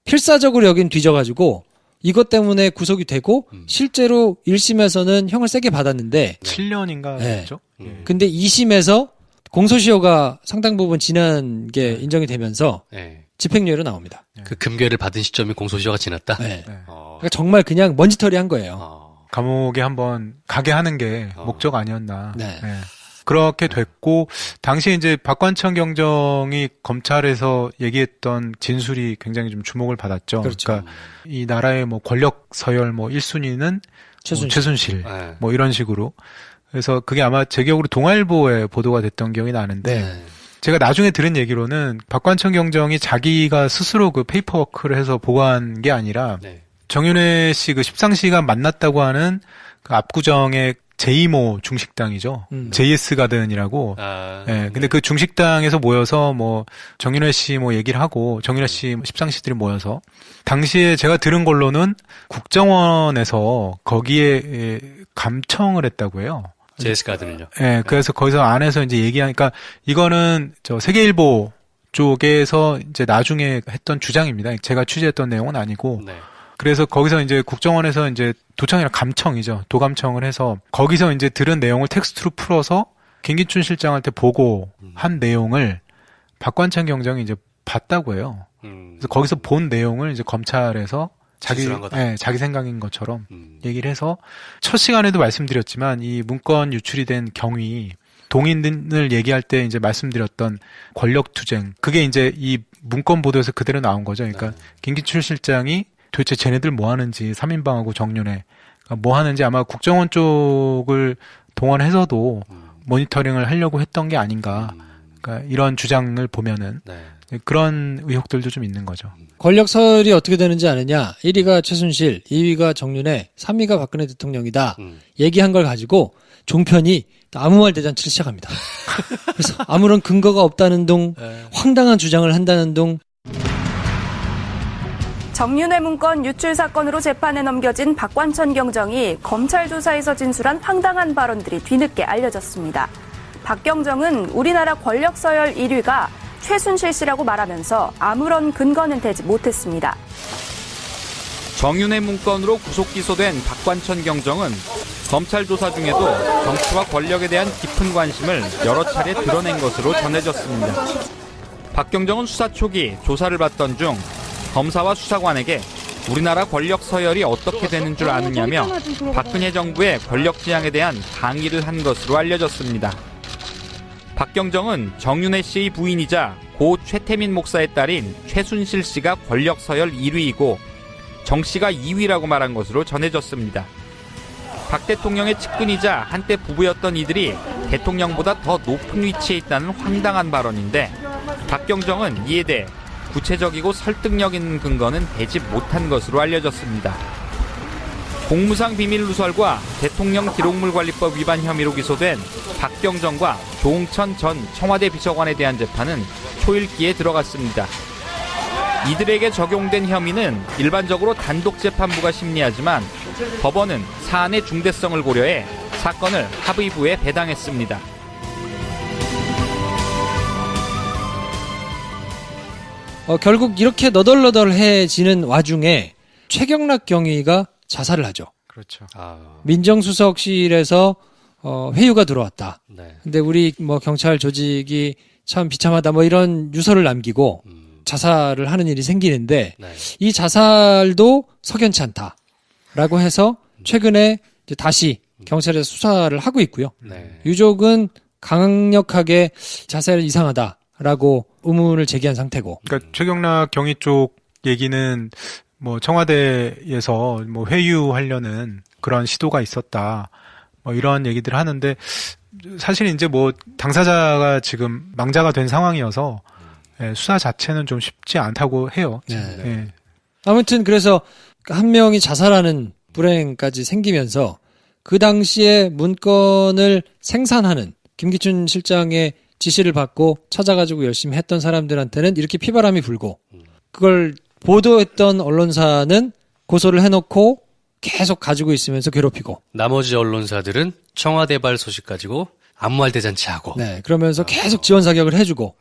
필사적으로 여긴 뒤져가지고 이것 때문에 구속이 되고 실제로 1심에서는 형을 세게 받았는데 7년인가 네. 됐죠. 근데 2심에서 공소시효가 상당 부분 지난 게 인정이 되면서 네. 집행유예로 나옵니다. 그 금괴를 받은 시점이 공소시효가 지났다? 네. 그러니까 정말 그냥 먼지털이 한 거예요. 감옥에 한번 가게 하는 게 목적 아니었나. 네. 네. 그렇게 됐고 당시 이제 박관천 경정이 검찰에서 얘기했던 진술이 굉장히 좀 주목을 받았죠. 그렇죠. 그러니까 이 나라의 뭐 권력 서열 뭐 1순위는 최순실 네. 뭐 이런 식으로. 그래서 그게 아마 제 기억으로 동아일보에 보도가 됐던 기억이 나는데 제가 나중에 들은 얘기로는 박관천 경정이 자기가 스스로 그 페이퍼워크를 해서 보고한 게 아니라 네. 정윤회 씨 그 십상시가 만났다고 하는 그 압구정의 제2모 중식당이죠. JS 가든이라고. 예, 근데 그 중식당에서 모여서 뭐 정윤회 씨 뭐 얘기를 하고 정윤회 씨 십상시들이 모여서 당시에 제가 들은 걸로는 국정원에서 거기에 감청을 했다고 해요. JS 가든은요. 예, 그래서 거기서 안에서 이제 얘기하니까 이거는 저 세계일보 쪽에서 이제 나중에 했던 주장입니다. 제가 취재했던 내용은 아니고. 네. 그래서 거기서 이제 국정원에서 이제 도청이랑 감청이죠. 도감청을 해서 거기서 이제 들은 내용을 텍스트로 풀어서 김기춘 실장한테 보고한 내용을 박관천 경정이 이제 봤다고 해요. 그래서 거기서 본 내용을 이제 검찰에서 자기 생각인 것처럼 얘기를 해서 첫 시간에도 말씀드렸지만 이 문건 유출이 된 경위 동인을 얘기할 때 이제 말씀드렸던 권력투쟁 그게 이제 이 문건 보도에서 그대로 나온 거죠. 그러니까 김기춘 실장이 도대체 쟤네들 뭐 하는지 3인방하고 정윤회 뭐 하는지 아마 국정원 쪽을 동원해서도 모니터링을 하려고 했던 게 아닌가. 그러니까 이런 주장을 보면은 그런 의혹들도 좀 있는 거죠. 권력 서열이 어떻게 되는지 아느냐. 1위가 최순실, 2위가 정윤회, 3위가 박근혜 대통령이다. 얘기한 걸 가지고 종편이 아무 말 대잔치를 시작합니다. 그래서 아무런 근거가 없다는 둥, 황당한 주장을 한다는 둥. 정윤회 문건 유출 사건으로 재판에 넘겨진 박관천 경정이 검찰 조사에서 진술한 황당한 발언들이 뒤늦게 알려졌습니다. 박 경정은 우리나라 권력 서열 1위가 최순실 씨라고 말하면서 아무런 근거는 대지 못했습니다. 정윤회 문건으로 구속 기소된 박관천 경정은 검찰 조사 중에도 정치와 권력에 대한 깊은 관심을 여러 차례 드러낸 것으로 전해졌습니다. 박 경정은 수사 초기 조사를 받던 중 검사와 수사관에게 우리나라 권력 서열이 어떻게 되는 줄 아느냐며 박근혜 정부의 권력 지향에 대한 강의를 한 것으로 알려졌습니다. 박 경정은 정윤회 씨의 부인이자 고 최태민 목사의 딸인 최순실 씨가 권력 서열 1위이고 정 씨가 2위라고 말한 것으로 전해졌습니다. 박 대통령의 측근이자 한때 부부였던 이들이 대통령보다 더 높은 위치에 있다는 황당한 발언인데 박 경정은 이에 대해 구체적이고 설득력 있는 근거는 대지 못한 것으로 알려졌습니다. 공무상 비밀 누설과 대통령 기록물관리법 위반 혐의로 기소된 박경정과 조홍천 전 청와대 비서관에 대한 재판은 초읽기에 들어갔습니다. 이들에게 적용된 혐의는 일반적으로 단독 재판부가 심리하지만 법원은 사안의 중대성을 고려해 사건을 합의부에 배당했습니다. 결국 이렇게 너덜너덜해지는 와중에 최경락 경위가 자살을 하죠. 그렇죠. 민정수석실에서 회유가 들어왔다. 네. 근데 우리 뭐 경찰 조직이 참 비참하다 뭐 이런 유서를 남기고 자살을 하는 일이 생기는데 이 자살도 석연치 않다라고 해서 최근에 이제 다시 경찰에서 수사를 하고 있고요. 유족은 강력하게 자살 이상하다라고 의문을 제기한 상태고. 그러니까 최경락 경위 쪽 얘기는 뭐 청와대에서 뭐 회유하려는 그런 시도가 있었다. 뭐 이런 얘기들을 하는데 사실 이제 뭐 당사자가 지금 망자가 된 상황이어서 수사 자체는 좀 쉽지 않다고 해요. 네. 아무튼 그래서 한 명이 자살하는 불행까지 생기면서 그 당시에 문건을 생산하는 김기춘 실장의 지시를 받고 찾아가지고 열심히 했던 사람들한테는 이렇게 피바람이 불고 그걸 보도했던 언론사는 고소를 해놓고 계속 가지고 있으면서 괴롭히고 나머지 언론사들은 청와대발 소식 가지고 아무 말 대잔치하고 그러면서 계속 지원 사격을 해주고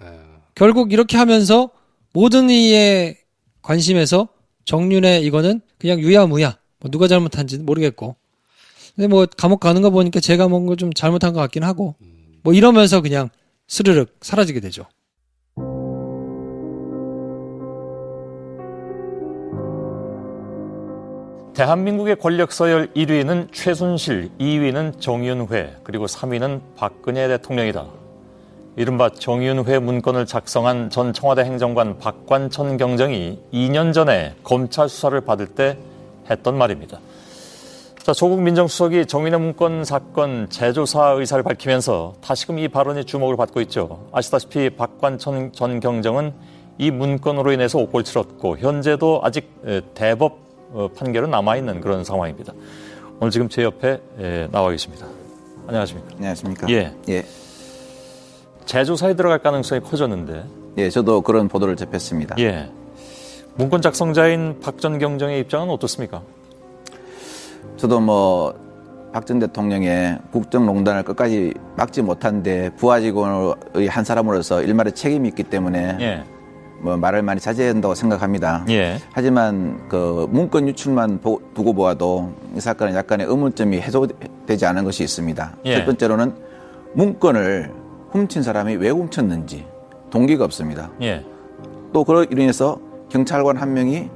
결국 이렇게 하면서 모든 이의 관심에서 정윤회 이거는 그냥 유야무야 뭐 누가 잘못한지는 모르겠고 근데 뭐 감옥 가는 거 보니까 제가 뭔가 좀 잘못한 것 같긴 하고 뭐 이러면서 그냥 스르륵 사라지게 되죠. 대한민국의 권력 서열 1위는 최순실, 2위는 정윤회, 그리고 3위는 박근혜 대통령이다. 이른바 정윤회 문건을 작성한 전 청와대 행정관 박관천 경정이 2년 전에 검찰 수사를 받을 때 했던 말입니다. 자, 조국 민정수석이 정윤회 문건 사건 재조사 의사를 밝히면서 다시금 이 발언이 주목을 받고 있죠. 아시다시피 박관천 전 경정은 이 문건으로 인해서 옥골 치렀고 현재도 아직 대법 판결은 남아있는 그런 상황입니다. 오늘 지금 제 옆에 나와 계십니다. 안녕하십니까? 안녕하십니까? 예. 재조사에 들어갈 가능성이 커졌는데. 예, 저도 그런 보도를 접했습니다. 예. 문건 작성자인 박 전 경정의 입장은 어떻습니까? 저도 박 전 대통령의 국정농단을 끝까지 막지 못한데 부하 직원의 한 사람으로서 일말의 책임이 있기 때문에 말을 많이 자제해야 한다고 생각합니다. 하지만 그 문건 유출만 두고 보아도 이 사건은 약간의 의문점이 해소되지 않은 것이 있습니다. 첫 번째로는 문건을 훔친 사람이 왜 훔쳤는지 동기가 없습니다. 또 그로 인해서 경찰관 한 명이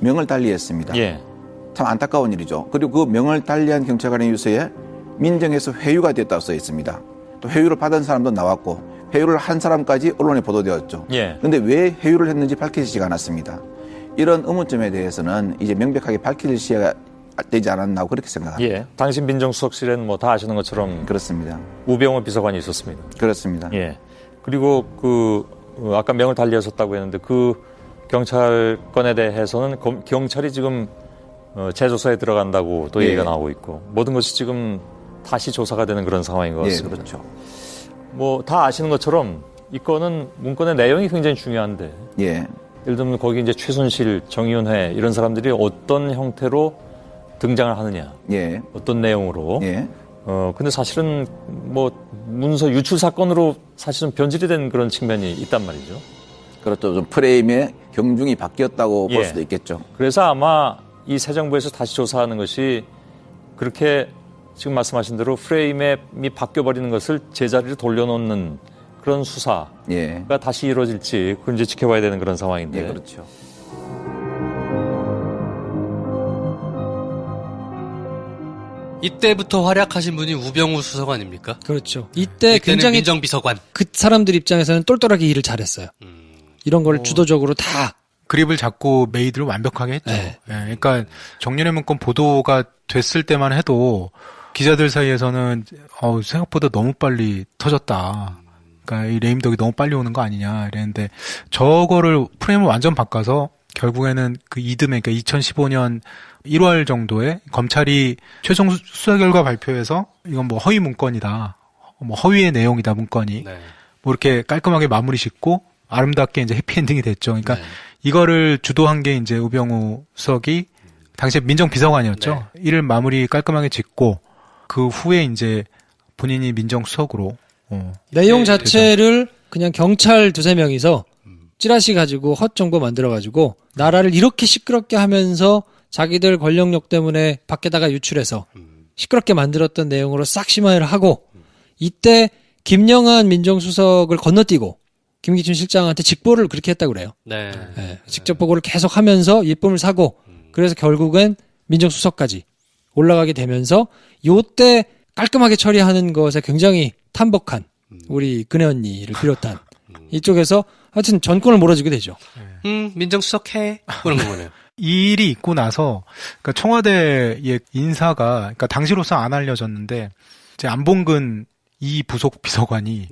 명을 달리했습니다. 참 안타까운 일이죠. 그리고 그 명을 달리한 경찰관의 유서에 민정에서 회유가 됐다고 써 있습니다. 또 회유를 받은 사람도 나왔고 회유를 한 사람까지 언론에 보도되었죠. 그런데 왜 회유를 했는지 밝혀지지가 않았습니다. 이런 의문점에 대해서는 이제 명백하게 밝힐 시기가 되지 않았나 그렇게 생각합니다. 당신 민정수석실에는 다 아시는 것처럼 그렇습니다. 우병우 비서관이 있었습니다. 그렇습니다. 그리고 아까 명을 달리하셨다고 했는데 그 경찰권에 대해서는 경찰이 지금 재조사에 들어간다고 또 얘기가 나오고 있고 모든 것이 지금 다시 조사가 되는 그런 상황인 것 같습니다. 그렇죠. 다 아시는 것처럼 이 건은 문건의 내용이 굉장히 중요한데 예를 들면 거기 이제 최순실, 정윤회 이런 사람들이 어떤 형태로 등장을 하느냐, 어떤 내용으로. 근데 사실은 문서 유출 사건으로 사실은 변질이 된 그런 측면이 있단 말이죠. 그렇죠. 좀 프레임의 경중이 바뀌었다고 볼 수도 있겠죠. 그래서 아마 이 새 정부에서 다시 조사하는 것이 그렇게 지금 말씀하신 대로 프레임이 바뀌어버리는 것을 제자리로 돌려놓는 그런 수사가 다시 이루어질지 그건 이제 지켜봐야 되는 그런 상황인데. 그렇죠. 이때부터 활약하신 분이 우병우 수석 아닙니까? 그렇죠. 이때 굉장히 민정비서관. 그 사람들 입장에서는 똘똘하게 일을 잘했어요. 이런 걸 주도적으로 다 그립을 잡고 메이드를 완벽하게 했죠. 그러니까 정윤회 문건 보도가 됐을 때만 해도 기자들 사이에서는 생각보다 너무 빨리 터졌다. 그러니까 이 레임덕이 너무 빨리 오는 거 아니냐 이랬는데 저거를 프레임을 완전 바꿔서 결국에는 그 이듬해 그러니까 2015년 1월 정도에 검찰이 최종 수사 결과 발표해서 이건 허위 문건이다. 허위의 내용이다 문건이. 이렇게 깔끔하게 마무리 짓고 아름답게 이제 해피엔딩이 됐죠. 그러니까 이거를 주도한 게 이제 우병우 수석이 당시에 민정비서관이었죠. 이를 마무리 깔끔하게 짓고 그 후에 이제 본인이 민정수석으로 내용 자체를 그냥 경찰 두세 명이서 찌라시 가지고 헛정보 만들어가지고 나라를 이렇게 시끄럽게 하면서 자기들 권력욕 때문에 밖에다가 유출해서 시끄럽게 만들었던 내용으로 싹 심화를 하고 이때 김영한 민정수석을 건너뛰고 김기춘 실장한테 직보를 그렇게 했다고 그래요. 직접 보고를 계속 하면서 일품을 사고 그래서 결국엔 민정수석까지 올라가게 되면서 요때 깔끔하게 처리하는 것에 굉장히 탐복한 우리 근혜 언니를 비롯한 이쪽에서 하여튼 전권을 몰아주게 되죠. 민정수석 해. 그런 거네요. 이 일이 있고 나서 그러니까 청와대의 인사가 그러니까 당시로서 안 알려졌는데 이제 안봉근 이 부속 비서관이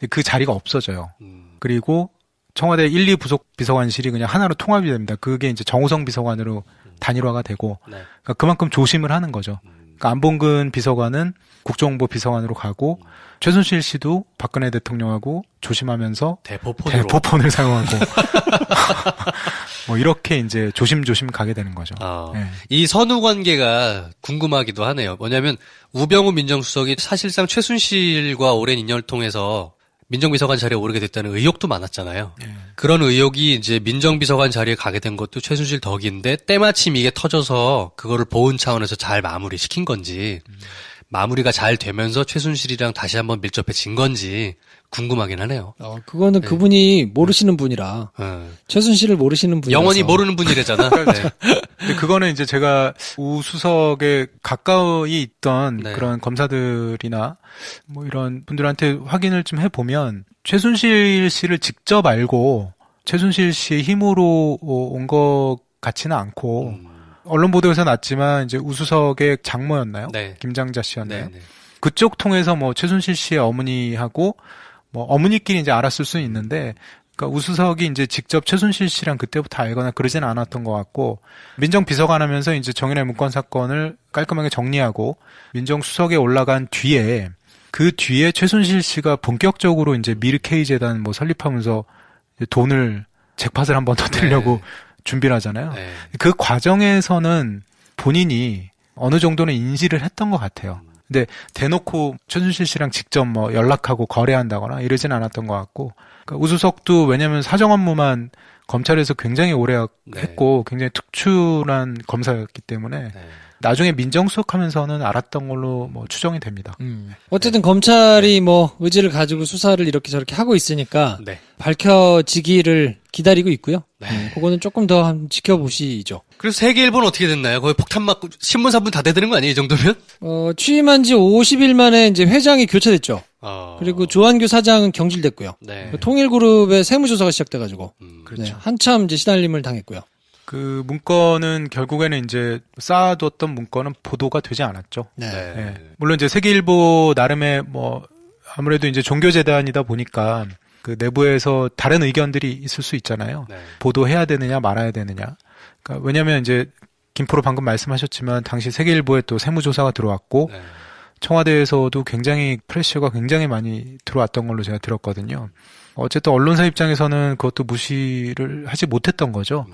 그 자리가 없어져요. 그리고 청와대 1, 2 부속 비서관실이 그냥 하나로 통합이 됩니다. 그게 이제 정우성 비서관으로 단일화가 되고 그러니까 그만큼 조심을 하는 거죠. 그러니까 안봉근 비서관은 국정홍보 비서관으로 가고 최순실 씨도 박근혜 대통령하고 조심하면서 대포폰을 사용하고 이렇게 이제 조심조심 가게 되는 거죠. 이 선후 관계가 궁금하기도 하네요. 뭐냐면 우병우 민정수석이 사실상 최순실과 오랜 인연을 통해서 민정비서관 자리에 오르게 됐다는 의혹도 많았잖아요. 그런 의혹이 이제 민정비서관 자리에 가게 된 것도 최순실 덕인데 때마침 이게 터져서 그거를 보훈 차원에서 잘 마무리시킨 건지 마무리가 잘 되면서 최순실이랑 다시 한번 밀접해진 건지 궁금하긴 하네요. 그거는 그분이 모르시는 분이라 최순실을 모르시는 분이라서 영원히 모르는 분이래잖아. 근데 그거는 이제 제가 우 수석에 가까이 있던 그런 검사들이나 이런 분들한테 확인을 좀 해보면 최순실 씨를 직접 알고 최순실 씨의 힘으로 온 것 같지는 않고 언론 보도에서 났지만 이제 우수석의 장모였나요? 네. 김장자 씨였나요? 네, 네. 그쪽 통해서 뭐 최순실 씨의 어머니하고 뭐 어머니끼리 이제 알았을 수는 있는데, 그러니까 우수석이 이제 직접 최순실 씨랑 그때부터 알거나 그러지는 않았던 것 같고, 민정비서관 하면서 이제 정윤회 문건 사건을 깔끔하게 정리하고 민정수석에 올라간 뒤에, 그 뒤에 최순실 씨가 본격적으로 이제 미르 K 재단 뭐 설립하면서 돈을 잭팟을 한번 터뜨리려고 네. 준비를 하잖아요. 네. 그 과정에서는 본인이 어느 정도는 인지를 했던 것 같아요. 근데 대놓고 최순실 씨랑 직접 뭐 연락하고 거래한다거나 이러진 않았던 것 같고, 그러니까 우수석도 왜냐하면 사정 업무만 검찰에서 굉장히 오래 했고 네. 굉장히 특출한 검사였기 때문에 네. 나중에 민정수석하면서는 알았던 걸로 뭐 추정이 됩니다. 어쨌든 검찰이 뭐 의지를 가지고 수사를 이렇게 저렇게 하고 있으니까 네. 밝혀지기를 기다리고 있고요. 네. 그거는 조금 더 한번 지켜보시죠. 그래서 세계일보는 어떻게 됐나요? 거의 폭탄 맞고 신문사분 다 대드는 거 아니에요, 이 정도면? 취임한 지 50일 만에 이제 회장이 교체됐죠. 그리고 조한규 사장은 경질됐고요. 네. 통일그룹의 세무조사가 시작돼가지고 그렇죠. 네, 한참 이제 시달림을 당했고요. 그 문건은 결국에는 이제 쌓아뒀던 문건은 보도가 되지 않았죠. 네. 네. 물론 이제 세계일보 나름의 뭐 아무래도 이제 종교재단이다 보니까 그 내부에서 다른 의견들이 있을 수 있잖아요. 네. 보도해야 되느냐 말아야 되느냐. 그러니까 왜냐하면 이제 김프로 방금 말씀하셨지만 당시 세계일보에 또 세무조사가 들어왔고 네. 청와대에서도 굉장히 프레셔가 굉장히 많이 들어왔던 걸로 제가 들었거든요. 어쨌든 언론사 입장에서는 그것도 무시를 하지 못했던 거죠.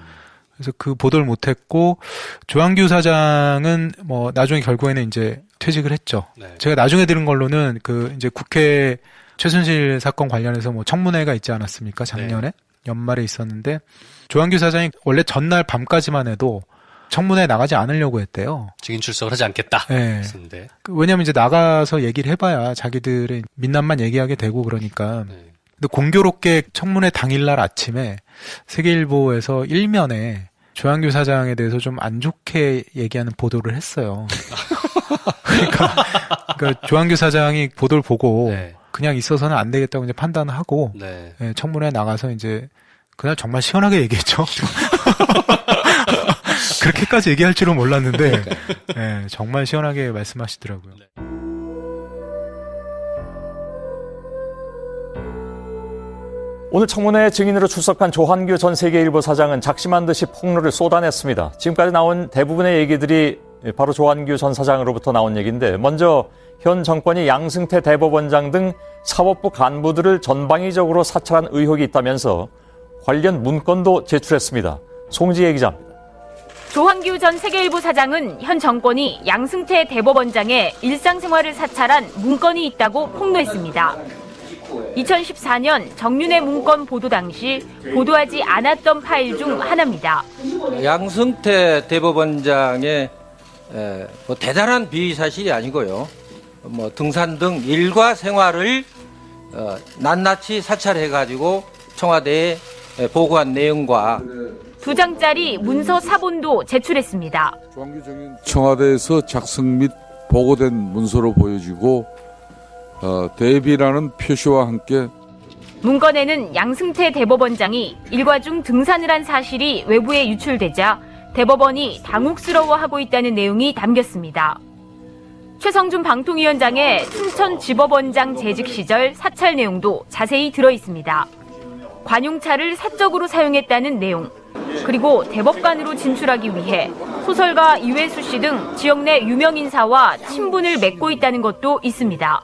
그래서 그 보도를 못했고, 조한규 사장은 뭐 나중에 결국에는 이제 퇴직을 했죠. 네. 제가 나중에 들은 걸로는 그 이제 국회 최순실 사건 관련해서 뭐 청문회가 있지 않았습니까? 작년에? 네. 연말에 있었는데, 조한규 사장이 원래 전날 밤까지만 해도 청문회에 나가지 않으려고 했대요. 증인 출석을 하지 않겠다. 네. 왜냐면 이제 나가서 얘기를 해봐야 자기들의 민남만 얘기하게 되고 그러니까. 네. 근데 공교롭게 청문회 당일날 아침에 세계일보에서 일면에 조한규 사장에 대해서 좀 안 좋게 얘기하는 보도를 했어요. 그러니까 조한규 사장이 보도를 보고 네. 그냥 있어서는 안 되겠다고 이제 판단을 하고 네. 네, 청문회에 나가서 이제 그날 정말 시원하게 얘기했죠. 그렇게까지 얘기할 줄은 몰랐는데 네, 정말 시원하게 말씀하시더라고요. 네. 오늘 청문회 증인으로 출석한 조한규 전 세계일보 사장은 작심한 듯이 폭로를 쏟아냈습니다. 지금까지 나온 대부분의 얘기들이 바로 조한규 전 사장으로부터 나온 얘기인데, 먼저 현 정권이 양승태 대법원장 등 사법부 간부들을 전방위적으로 사찰한 의혹이 있다면서 관련 문건도 제출했습니다. 송지혜 기자입니다. 조한규 전 세계일보 사장은 현 정권이 양승태 대법원장의 일상생활을 사찰한 문건이 있다고 폭로했습니다. 2014년 정윤회 문건 보도 당시 보도하지 않았던 파일 중 하나입니다. 양승태 대법원장의 뭐 대단한 비위 사실이 아니고요. 뭐 등산 등 일과 생활을 낱낱이 사찰해가지고 청와대에 보고한 내용과 2장짜리 문서 사본도 제출했습니다. 청와대에서 작성 및 보고된 문서로 보여지고 대비라는 표시와 함께 문건에는 양승태 대법원장이 일과 중 등산을 한 사실이 외부에 유출되자 대법원이 당혹스러워하고 있다는 내용이 담겼습니다. 최성준 방통위원장의 춘천지법원장 재직 시절 사찰 내용도 자세히 들어있습니다. 관용차를 사적으로 사용했다는 내용, 그리고 대법관으로 진출하기 위해 소설가 이회수 씨 등 지역 내 유명 인사와 친분을 맺고 있다는 것도 있습니다.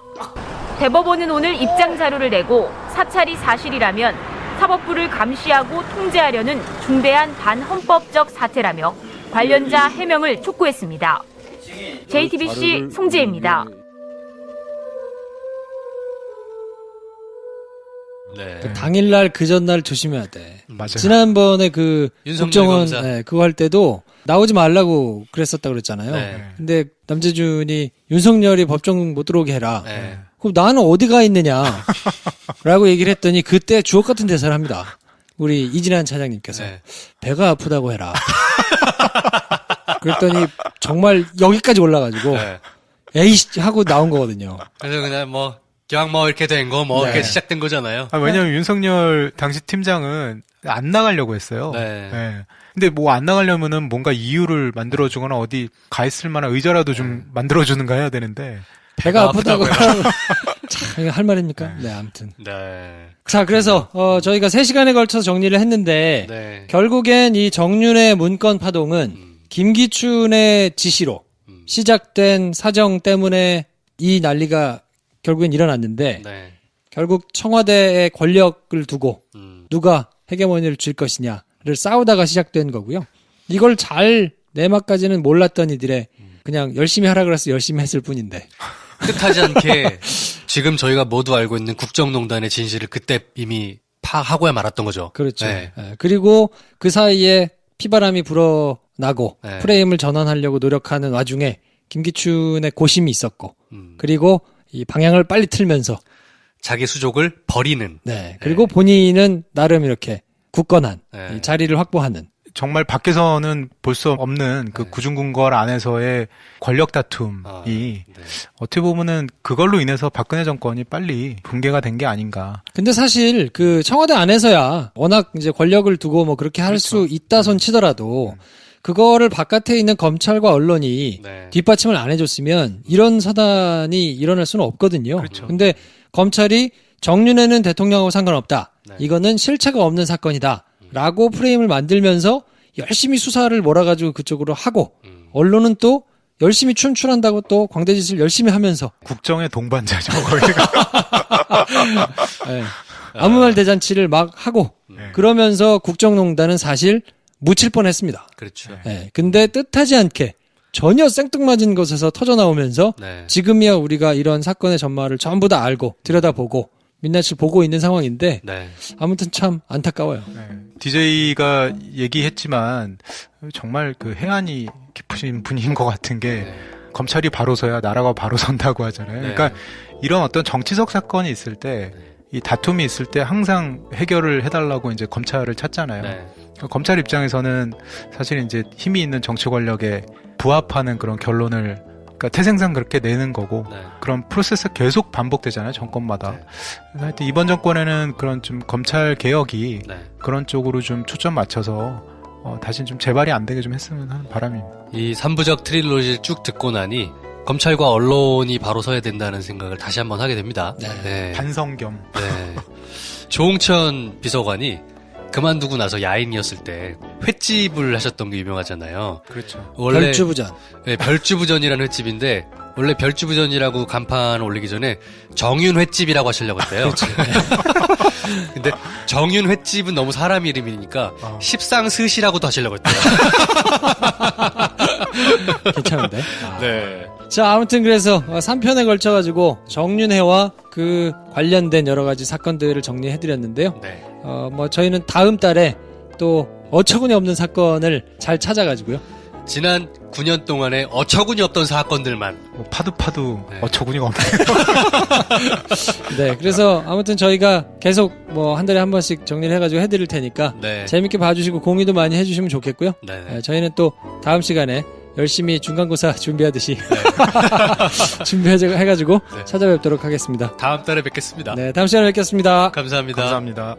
대법원은 오늘 입장 자료를 내고 사찰이 사실이라면 사법부를 감시하고 통제하려는 중대한 반헌법적 사태라며 관련자 해명을 촉구했습니다. JTBC 송지혜입니다. 네. 그 당일날 그 전날 조심해야 돼. 맞아요. 지난번에 그 국정원 네, 그거 할 때도 나오지 말라고 그랬었다고 그랬잖아요. 네. 근데 남재준이 윤석열이 법정 못 들어오게 해라. 네. 그럼 나는 어디가 있느냐? 라고 얘기를 했더니 그때 주옥 같은 대사를 합니다. 우리 이진환 차장님께서 네. 배가 아프다고 해라. 그랬더니 정말 여기까지 올라가지고 네. 에이씨 하고 나온 거거든요. 그래서 그냥 뭐 그냥 뭐 이렇게 된 거, 뭐 네. 이렇게 시작된 거잖아요. 왜냐면 윤석열 당시 팀장은 안 나가려고 했어요. 네. 네. 근데 뭐 안 나가려면은 뭔가 이유를 만들어주거나 어디 가 있을 만한 의자라도 좀 만들어주는가 해야 되는데. 배가 아프다고 참, 이거 할 말입니까? 네, 아무튼. 네. 자, 그래서 저희가 3시간에 걸쳐서 정리를 했는데 네. 결국엔 이 정윤의 문건 파동은 김기춘의 지시로 시작된 사정 때문에 이 난리가 결국엔 일어났는데 네. 결국 청와대의 권력을 두고 누가 헤게모니를 쥘 것이냐를 싸우다가 시작된 거고요. 이걸 잘 내막까지는 몰랐던 이들의 그냥 열심히 하라 그래서 열심히 했을 뿐인데 뜻하지 않게 지금 저희가 모두 알고 있는 국정농단의 진실을 그때 이미 파악하고야 말았던 거죠. 그렇죠. 네. 예, 그리고 그 사이에 피바람이 불어나고 네. 프레임을 전환하려고 노력하는 와중에 김기춘의 고심이 있었고 그리고 이 방향을 빨리 틀면서 자기 수족을 버리는. 네. 그리고 본인은 나름 이렇게 굳건한 네. 이 자리를 확보하는 정말 밖에서는 볼 수 없는 그 구중궁궐 안에서의 권력 다툼이 어떻게 보면은 그걸로 인해서 박근혜 정권이 빨리 붕괴가 된 게 아닌가. 근데 사실 그 청와대 안에서야 워낙 이제 권력을 두고 뭐 그렇게 할 수 있다 손 치더라도 그거를 바깥에 있는 검찰과 언론이 뒷받침을 안 해줬으면 이런 사단이 일어날 수는 없거든요. 근데 검찰이 정윤회는 대통령하고 상관없다. 이거는 실체가 없는 사건이다. 라고 프레임을 만들면서 열심히 수사를 몰아가지고 그쪽으로 하고 언론은 또 열심히 춤출한다고 또 광대짓을 열심히 하면서 국정의 동반자죠. 거기가. 네. 아무 말 대잔치를 막 하고 그러면서 국정농단은 사실 묻힐 뻔했습니다. 그렇죠. 네. 근데 뜻하지 않게 전혀 생뚱맞은 곳에서 터져 나오면서 지금이야 우리가 이런 사건의 전말을 전부 다 알고 들여다보고 민낯을 보고 있는 상황인데 아무튼 참 안타까워요. DJ가 얘기했지만 정말 그 해안이 깊으신 분인 것 같은 게 검찰이 바로 서야 나라가 바로 선다고 하잖아요. 그러니까 이런 어떤 정치적 사건이 있을 때 이 다툼이 있을 때 항상 해결을 해달라고 이제 검찰을 찾잖아요. 그러니까 검찰 입장에서는 사실 이제 힘이 있는 정치 권력에 부합하는 그런 결론을 그러니까 태생상 그렇게 내는 거고 그런 프로세스가 계속 반복되잖아요. 정권마다. 하여튼 이번 정권에는 그런 좀 검찰 개혁이 그런 쪽으로 좀 초점 맞춰서 다시 좀 재발이 안 되게 좀 했으면 하는 바람입니다. 이 3부작 트릴로지를 쭉 듣고 나니 검찰과 언론이 바로 서야 된다는 생각을 다시 한번 하게 됩니다. 네. 반성 겸. 네. 조홍천 비서관이 그만두고 나서 야인이었을 때 횟집을 하셨던 게 유명하잖아요. 그렇죠. 원래 별주부전. 네, 별주부전이라는 횟집인데 원래 별주부전이라고 간판 올리기 전에 정윤 횟집이라고 하시려고 했대요. 근데 정윤 횟집은 너무 사람 이름이니까 십상스시라고도 하시려고 했대요. 괜찮은데? 네. 자, 아무튼 그래서 3편에 걸쳐가지고 정윤회와 그 관련된 여러 가지 사건들을 정리해드렸는데요. 뭐 저희는 다음 달에 또 어처구니 없는 사건을 잘 찾아가지고요. 지난 9년 동안에 어처구니 없던 사건들만. 파도 어처구니가 없네요. 네, 그래서 아무튼 저희가 계속 뭐 한 달에 한 번씩 정리를 해가지고 해드릴 테니까 재밌게 봐주시고 공유도 많이 해주시면 좋겠고요. 저희는 또 다음 시간에 열심히 중간고사 준비하듯이 준비해가지고 찾아뵙도록 하겠습니다. 다음 달에 뵙겠습니다. 네, 다음 시간에 뵙겠습니다. 감사합니다. 감사합니다.